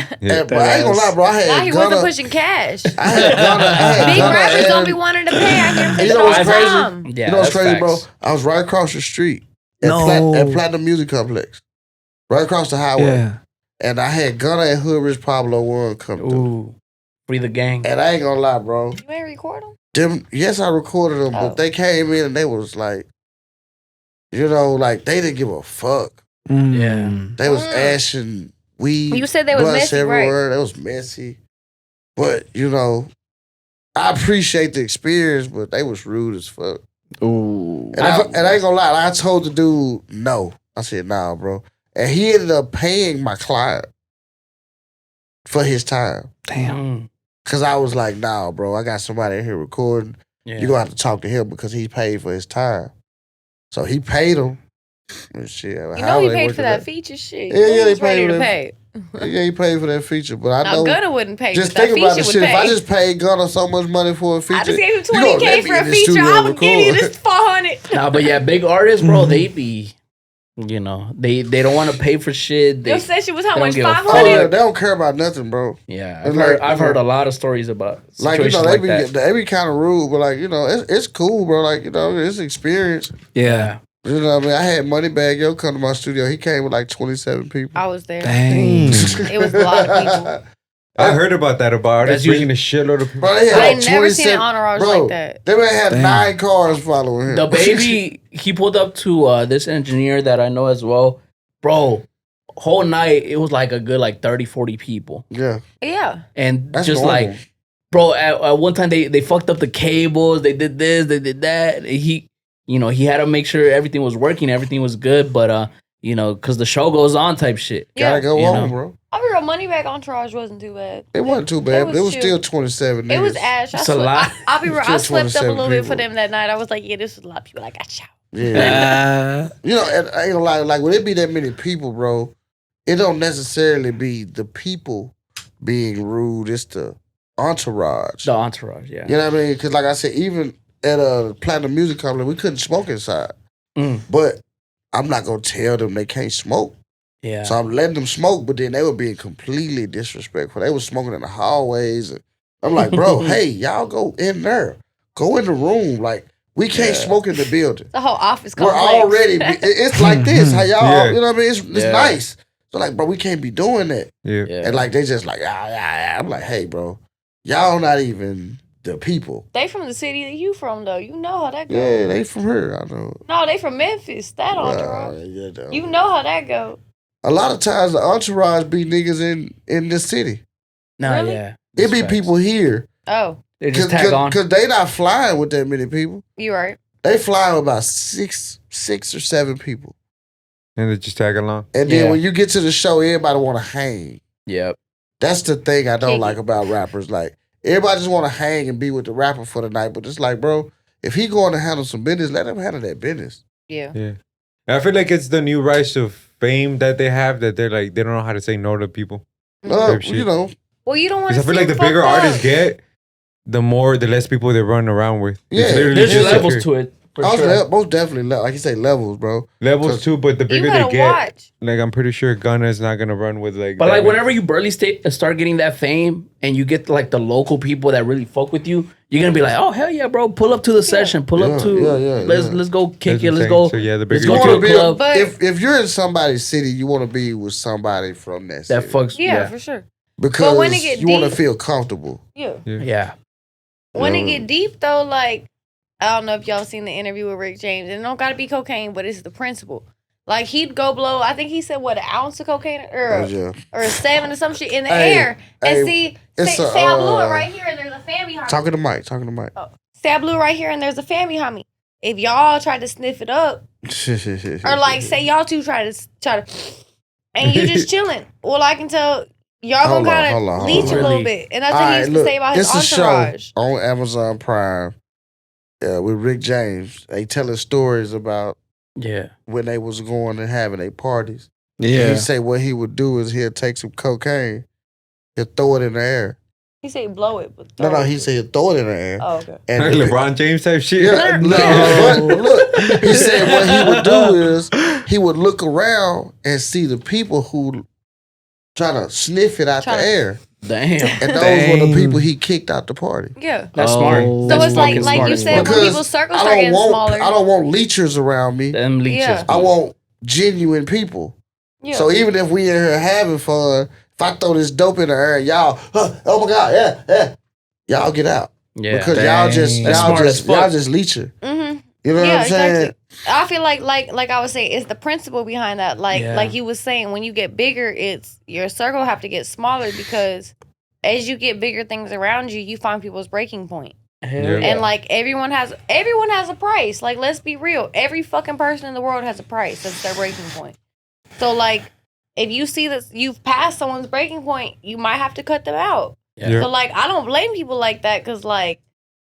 like, Yeah. but I ain't gonna lie, bro. I had Now he Gunna. wasn't pushing cash. I had Gunna. Big rappers and- don't be wanting to pay. I hear him You say know it all what's the crazy? time. Yeah, you know what's that's crazy, bro? facts. I was right across the street at, No. at Platinum Music Complex, right across the highway, Yeah. and I had Gunna and Hood Rich Pablo One come through. Ooh. Free the gang. And I ain't gonna lie, bro. You ain't record him? Yes, I recorded them, Oh. but they came in and they was like, you know, like they didn't give a fuck. Mm. They was ashing weed. You said they was blunts messy, right? everywhere. They was messy. But, you know, I appreciate the experience, but they was rude as fuck. Ooh. And I ain't gonna lie, I told the dude no. I said, nah, bro. And he ended up paying my client for his time. Damn. Mm. Cause I was like, nah, bro, I got somebody in here recording. Yeah. You're gonna have to talk to him because he paid for his time. So he paid him. And shit, You know he paid for that feature shit. Yeah, yeah, He was they paid ready for to that. pay. Yeah, he paid for that feature. But I Now know. Gunna wouldn't pay. Just but that think about feature the shit. would If I pay. just paid Gunna so much money for a feature, I just gave him you gonna let 20K me for a in the feature. studio I'm gonna give you record. this 400. Nah, but yeah, big artists, bro, they be, you know, they don't want to pay for shit. They, Your session was how they don't much? give a fuck. Oh, 500? yeah, they don't care about nothing, bro. yeah, It's I've heard a lot of stories about Like, situations you know, like that. they be kind of rude, but like, you know, it's cool, bro. Like, you know, it's experience. Yeah. You know what I mean? I had Moneybag Yo come to my studio. He came with like 27 people. I was there. Dang. It was a lot of people. I heard about that about That's artists bringing a shitload of people. Bro, they had I like ain't never seen an 27 entourage bro, like that. They man had Damn. 9 cars following him. The baby, he pulled up to this engineer that I know as well. Bro, whole night, it was like a good like 30, 40 people. Yeah. Yeah. And That's just normal. like, bro, at one time they fucked up the cables. They did this, they did that. He, you know, he had to make sure everything was working, everything was good. But, you know, because the show goes on type shit. Gotta go You on, know. bro. I mean, Moneybag Entourage wasn't too bad. It wasn't too bad, was but it was chill. still 27 niggas. It was ash. It's a lot. I'll be real. I Still slept up a 27 little bit for people. them that night. I was like, yeah, this was a lot of people. I got y'all. Yeah. You know, and I ain't gonna lie, like when it be that many people, bro, it don't necessarily be the people being rude. It's the entourage. The entourage, yeah. You know what I mean? Because like I said, even at a Platinum Music Company, we couldn't smoke inside. Mm. But I'm not gonna tell them they can't smoke. Yeah. So I'm letting them smoke, but then they were being completely disrespectful. They were smoking in the hallways. And I'm like, bro, hey, y'all go in there. Go in the room. Like, we can't smoke in the building. The whole office We're complex. already, it's like this. How y'all, Yeah. you know what I mean? It's nice. So like, bro, we can't be doing that. Yeah. And like, they just like, I'm like, hey, bro, y'all not even the people. They from the city that you from, though. You know how that go. Yeah, they from here. I know. No, they from Memphis. That entourage. You know how that go. A lot of times the entourage be niggas in the city. No, Really? yeah. It be people here. Oh, They just tag on. Because they not flying with that many people. you right. They fly with about six or seven people. And they just tag along. And then when you get to the show, everybody want to hang. Yep. That's the thing I don't Kick like it. about rappers. Like, everybody just want to hang and be with the rapper for the night. But it's like, bro, if he going to handle some business, let him handle that business. Yeah. Yeah. I feel like it's the new rise of fame that they have that they're like, they don't know how to say no to people. Type shit. You know. Well, you don't want to. Because I feel like the bigger artists get, the less people they run around with. Yeah. It's literally There's just levels like, to it. For sure. Most definitely, like you say, levels, bro. levels too, but the You bigger they gotta get, watch. like I'm pretty sure Gunna's not gonna run with like. But that like many- whenever you barely start getting that fame and you get like the local people that really fuck with you, you're gonna be like, oh hell yeah, bro, pull up to the session, pull up to let's go kick That's it, what let's I'm go. saying. So yeah, the let's bigger go you to get, a club. But if you're in somebody's city, you want to be with somebody from that That city. fucks. yeah, for sure. Because But when it get you want to deep- feel comfortable. Yeah. Yeah. When Yeah. it get deep though, like I don't know if y'all seen the interview with Rick James. And it don't gotta be cocaine, but it's the principle. Like he'd go blow. I think he said what, an ounce of cocaine or a 7 or some shit in the air. And say I blew it right here, and there's a fan behind me. Talking to Mike. Say I blew it right here, and there's a fan behind me. If y'all tried to sniff it up, or like say y'all two try to, and you just chilling. Well, I can tell y'all Hold gonna on, kind hold on, of hold leech on. a little Really? bit, and that's what he used to say about his it's entourage. a show on Amazon Prime with Rick James. They telling stories about when they was going and having their parties. Yeah. He say what he would do is he'll take some cocaine, he'll throw it in the air. He said blow it, but No, he said he'll throw it in the air. Oh, okay. And like LeBron James type shit. Yeah, no, but look, he said what he would do is he would look around and see the people who try to sniff it out the air. Damn. And those were the people he kicked out the party. Yeah. That's smart. So That's it's like fucking you smart. said, when Because people's circles start getting smaller. I don't want leechers around me. Them leeches. Yeah. I want genuine people. Yeah. So even if we in here having fun, if I throw this dope in the air, y'all, oh my God, yeah, y'all get out. Yeah. Because y'all just That's smart as fuck. y'all just leecher. Mm-hmm. You know what I'm saying? Exactly. I feel like I was saying, it's the principle behind that. Like you was saying, when you get bigger, it's your circle have to get smaller because as you get bigger things around you, you find people's breaking point. And like everyone has a price. Like let's be real, every fucking person in the world has a price. That's their breaking point. So like if you see that you've passed someone's breaking point, you might have to cut them out. Yeah. So like I don't blame people like that because like,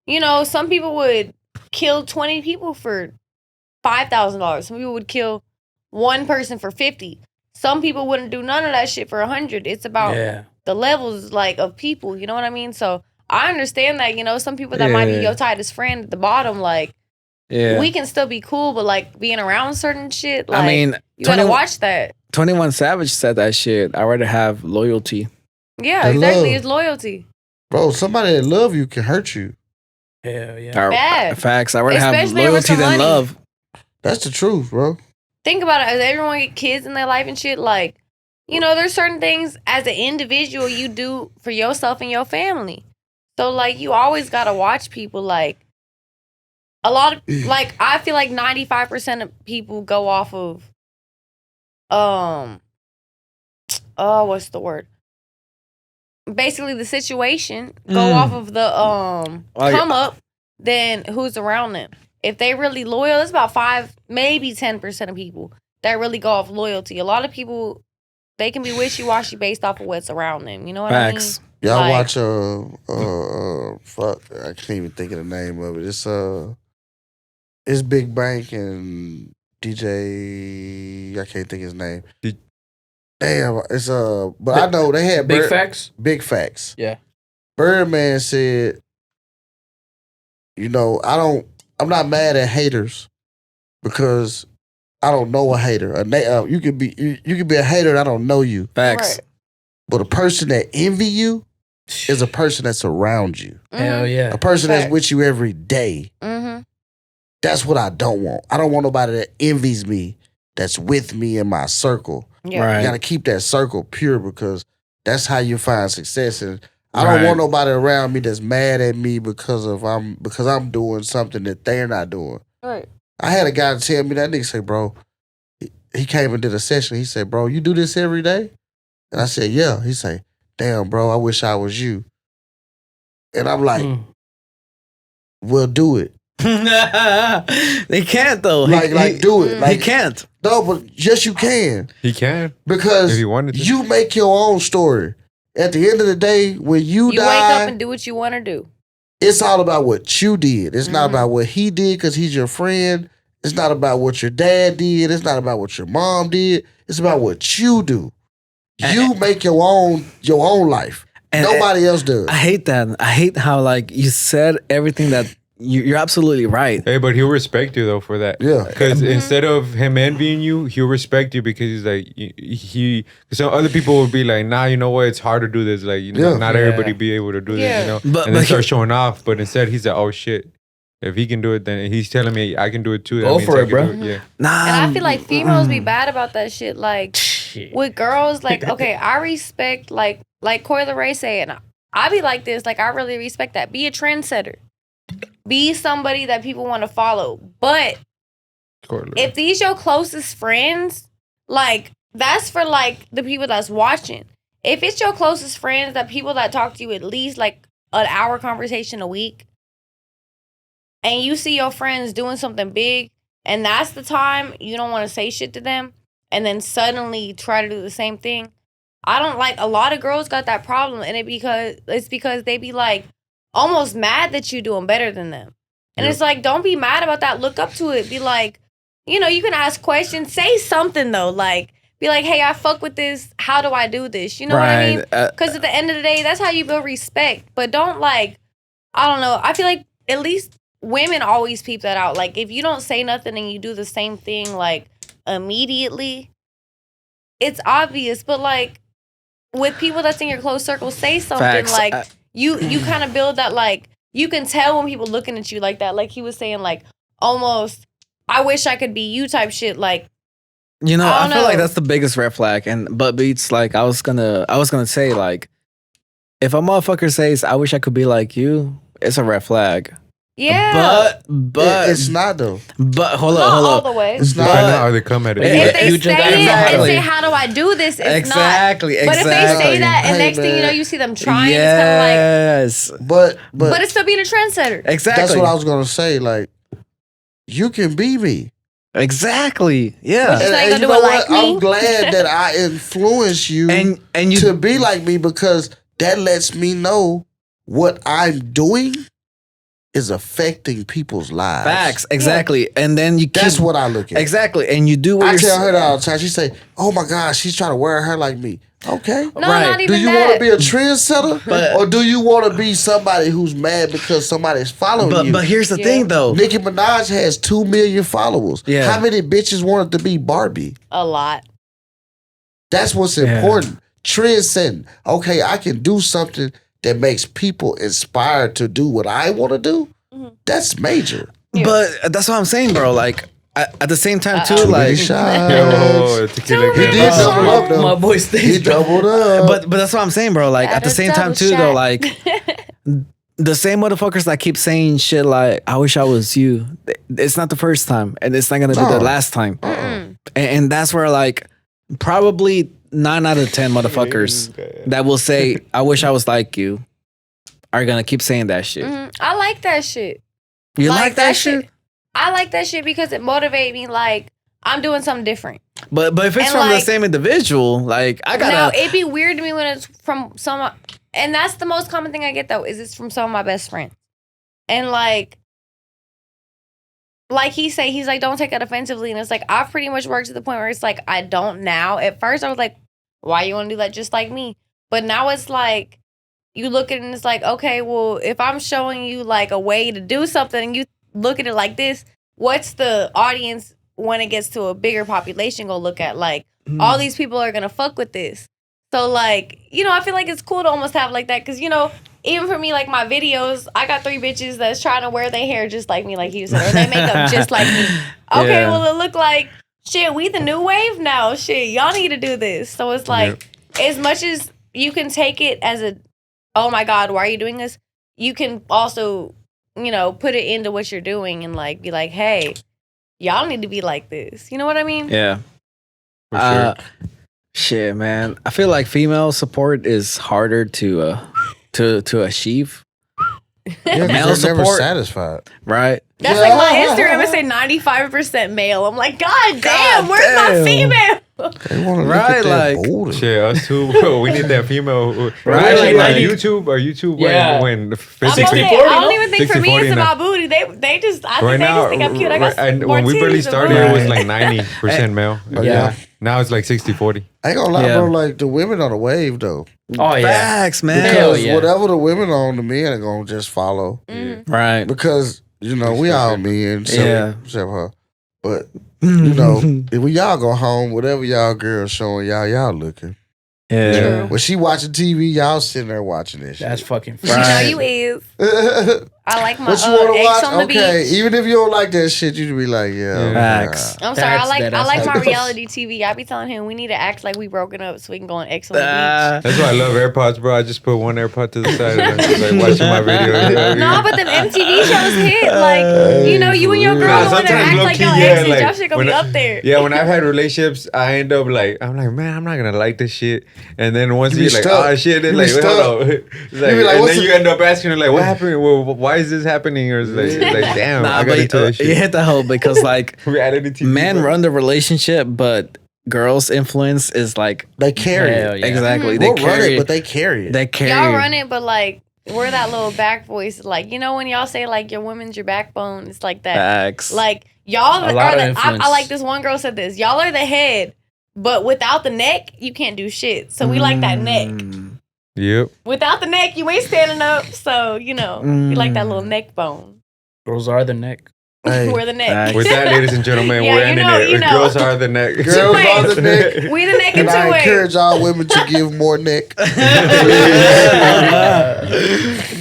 you know, some people would kill 20 people for $5,000. Some people would kill one person for 50. Some people wouldn't do none of that shit for 100. It's about the levels like of people, you know what I mean? So I understand that, you know, some people that might be your tightest friend at the bottom, like we can still be cool, but like being around certain shit, like I mean, you gotta watch that. 21 Savage said that shit. I'd rather have loyalty. Yeah, The exactly. love. It's loyalty. Bro, somebody that love you can hurt you. Hell yeah. Bad. Facts. I'd rather have Especially over loyalty some than money. love. That's the truth, bro. Think about it. As everyone get kids in their life and shit, like, you know, there's certain things as an individual you do for yourself and your family. So, like, you always got to watch people. Like, a lot of, like, I feel like 95% of people go off of, what's the word? Basically, the situation, go off of the, come up, then who's around them. If they really loyal, it's about 5, maybe 10% of people that really go off loyalty. A lot of people, they can be wishy-washy based off of what's around them. You know what Facts. I mean? Y'all Like- watch fuck, I can't even think of the name of it. It's Big Bank and DJ, I can't think of his name. Damn, it's but I know they had Big Facts? Big Facts. Yeah. Birdman said, you know, I'm not mad at haters because I don't know a hater. You could be a hater and I don't know you. Facts. Right. But a person that envy you is a person that's around you. Hell yeah. A person that's Facts. with you every day. Mm-hmm. That's what I don't want. I don't want nobody that envies me, that's with me in my circle. Yeah. Right. You gotta keep that circle pure because that's how you find success. And I Right. don't want nobody around me that's mad at me because I'm doing something that they're not doing. Right. I had a guy tell me that nigga say, bro, he came and did a session. He said, bro, you do this every day? And I said, yeah. He said, damn, bro, I wish I was you. And I'm like, well, do it. They can't though. Like do it. Like he can't. No, but yes, you can. He can. Because If he wanted to. you make your own story. At the end of the day, when you You die, wake up and do what you want to do. it's all about what you did. It's not about what he did because he's your friend. It's not about what your dad did. It's not about what your mom did. It's about what you do. You make your own life. And- Nobody else does. I hate that. I hate how like you said everything that you're absolutely right. Hey, but he'll respect you though for that. Yeah. Because instead of him envying you, he'll respect you because he's like some other people will be like, nah, you know what? It's hard to do this. Like, not everybody be able to do this. You know, But and then he- start showing off. But instead, he's like, oh shit. If he can do it, then he's telling me I can do it too. That Go means for I it, can bro. do it. Yeah. Nah. And I feel like females be bad about that shit. Like with girls, like, okay, I respect like Coyle Ray said, and I be like this, like I really respect that. Be a trendsetter. Be somebody that people want to follow. But if these your closest friends, like that's for like the people that's watching. If it's your closest friends, that people that talk to you at least like an hour conversation a week, and you see your friends doing something big, and that's the time you don't want to say shit to them, and then suddenly try to do the same thing. I don't like, a lot of girls got that problem, and it's because they be like almost mad that you doing better than them. And it's like, don't be mad about that. Look up to it. Be like, you can ask questions. Say something though. Like, be like, hey, I fuck with this. How do I do this? You know what I mean? Because at the end of the day, that's how you build respect. But don't like, I don't know. I feel like at least women always peep that out. Like, if you don't say nothing and you do the same thing like immediately, it's obvious. But like with people that's in your close circle, say something. Facts. Like you kind of build that, like, you can tell when people looking at you like that. Like he was saying, like almost, I wish I could be you type shit. Like, I feel know. like that's the biggest red flag. And Buddbeatz, like I was gonna say, like, if a motherfucker says I wish I could be like you, it's a red flag. yeah. But it's not though. But hold Not up. all the way. It's I know not. how they come at it. If they You say just it gotta and exactly. say, how do I do this? It's Exactly. not. But if they say that and Hey, next thing you know, man. you see them trying, Yes. it's kind of But like, but it's still being a trendsetter. Exactly. that's what I was gonna say. Like, you can be me. Exactly. Yeah. Just ain't gonna you do know it like what? me. I'm glad that I influence you And you to be like me because that lets me know what I'm doing is affecting people's lives. facts. Exactly. And then you keep, That's what I look at. exactly. And you do what I you're tell her that all the time. She say, "Oh my gosh, she's trying to wear her hair like me." Okay. No, Right. not even Do you that. want to be a trendsetter, But- or do you want to be somebody who's mad because somebody's following you? But here's the thing though. Nicki Minaj has 2 million followers. Yeah. How many bitches wanted to be Barbie? A lot. That's what's important. Trendsetting. Okay, I can do something that makes people inspired to do what I want to do. That's major. But that's what I'm saying, bro. Like at the same time too, Too many like shots. Yo, tequila He did grandma. double up though. My boy He stays. doubled up. but that's what I'm saying, bro. Like at the same time too, though, like the same motherfuckers that keep saying shit like I wish I was you. It's not the first time, and it's not gonna be the No. last time. And that's where like probably 9 out of 10 motherfuckers that will say I wish I was like you are gonna keep saying that shit. I like that shit. You like that shit? I like that shit because it motivates me. Like, I'm doing something different. But if it's And, from the like- same individual, like I Now, gotta. it'd be weird to me when it's from some, and that's the most common thing I get though, is it's from some of my best friends. And like he say, he's like, don't take that offensively. And it's like, I've pretty much worked to the point where it's like, I don't now. At first I was like, why you want to do that just like me? But now it's like, you look at it and it's like, okay, well, if I'm showing you like a way to do something and you look at it like this, what's the audience when it gets to a bigger population, go look at like all these people are gonna fuck with this. So like, you know, I feel like it's cool to almost have like that because, you know, even for me, like my videos, I got 3 bitches that's trying to wear their hair just like me, like you said, or they makeup just like me. Okay, well it look like shit. We the new wave now. Shit, y'all need to do this. So it's like as much as you can take it as a, oh my God, why are you doing this? You can also, you know, put it into what you're doing and like be like, hey, y'all need to be like this. You know what I mean? Yeah. For sure. Shit, man. I feel like female support is harder to achieve. Yeah, Male because they're never support. satisfied. Right? That's like my Instagram would say 95% male. I'm like, God damn, where's my female? They want to Right, look at that like- booty. Shit, us too, bro. We need that female. Right, Like, like- YouTube Yeah. when I'm gonna say, 60-40, I don't even think for me 60-40 it's now. about booty. They just, I think right they now, just think I'm cute. I got and more when we titties barely than started, boobs. it was like 90% male. Yeah. Now it's like 60-40. I ain't gonna lie, Yeah. bro. Like the women on the wave though, Oh yeah. Facts, man. Hell because yeah. whatever the women on, the men are gonna just follow. Right. Because you know we all men, Yeah. except her. But you know, if we y'all go home, whatever y'all girls showing y'all looking. Yeah. When she watching TV, y'all sitting there watching this. That's shit. fucking You know Right. you is. I like my What you want to eggs watch? on the Okay, beach. even if you don't like that shit, you be like, yeah. Facts. I'm sorry, I like That's how my it goes. reality TV. I be telling him we need to act like we broken up so we can go on X on the That's why I love AirPods, bro. I just put one AirPod to the side and I'm just like watching my video. beach. No, but them MTV shows hit. Like, you know, you and your girl Nah, want to sometimes act low like key, your yeah, exes. like, Y'all shit gonna when be I- up there. Yeah, when I've had relationships, I end up like, I'm like, man, I'm not gonna like this shit. And then once You be you're like, stuck. oh shit, then You be like, hold stuck. on. It's like, be like, and what's then the- you end up asking her like, what happened? Well, why is this happening? Or it's like damn, Nah, I got but into that you shit. hit the hole because like Reality TV. men bro. run the relationship, but girls' influence is like They carry Hell it. yeah. exactly. We'll They run carry it, but they carry it. they carry Y'all run it, but like we're that little back voice. Like, you know when y'all say like your woman's your backbone, it's like that. Facts. Like y'all A are lot of the, I influence. like this one girl said this. Y'all are the head, but without the neck, you can't do shit. So we like that neck. Yep. Without the neck, you ain't standing up. So, you know, we like that little neck bone. Girls are the neck. Hey, We're the neck. facts. With that, ladies and gentlemen, Yeah, we're you ending know- it. you know. Girls are the neck. Girls are the neck. We the neck And and I two way. encourage all women to give more neck.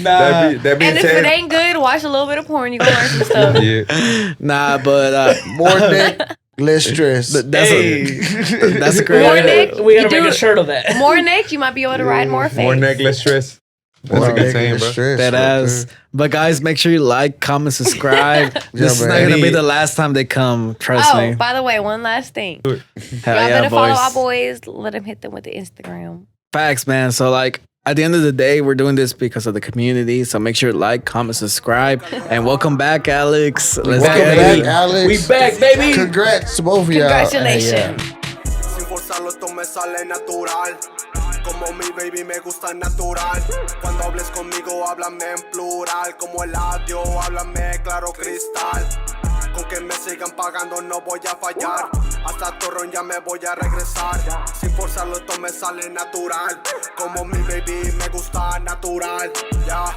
That being And if it said, ain't good, watch a little bit of porn. You gonna learn some stuff. yeah. Nah, but More neck, less stress. that's a great More way neck. to, We You gotta make do a shirt of that. More neck, you might be able to ride more face. More neck, less stress. That's More a good neck, saying, less bro. stress that right ass. there. But guys, make sure you like, comment, subscribe. This is man. not gonna be Any- the last time they come. Trust Oh, me. by the way, one last thing. Hell Y'all yeah, better follow boys. our boys. Let them hit them with the Instagram. Facts, man. So like at the end of the day, we're doing this because of the community. So make sure to like, comment, subscribe, and welcome back, Alex. Let's Welcome get back, it. Alex. We back, baby. Congrats to both of y'all. Congratulations. Sin forzarlo esto me sale natural. Como mi baby me gusta natural. Cuando hables conmigo háblame en plural. Como el audio háblame claro cristal. Con que me sigan pagando no voy a fallar. Hasta Torreón ya me voy a regresar. Sin forzarlo esto me sale natural. Como mi baby me gusta natural. Ya.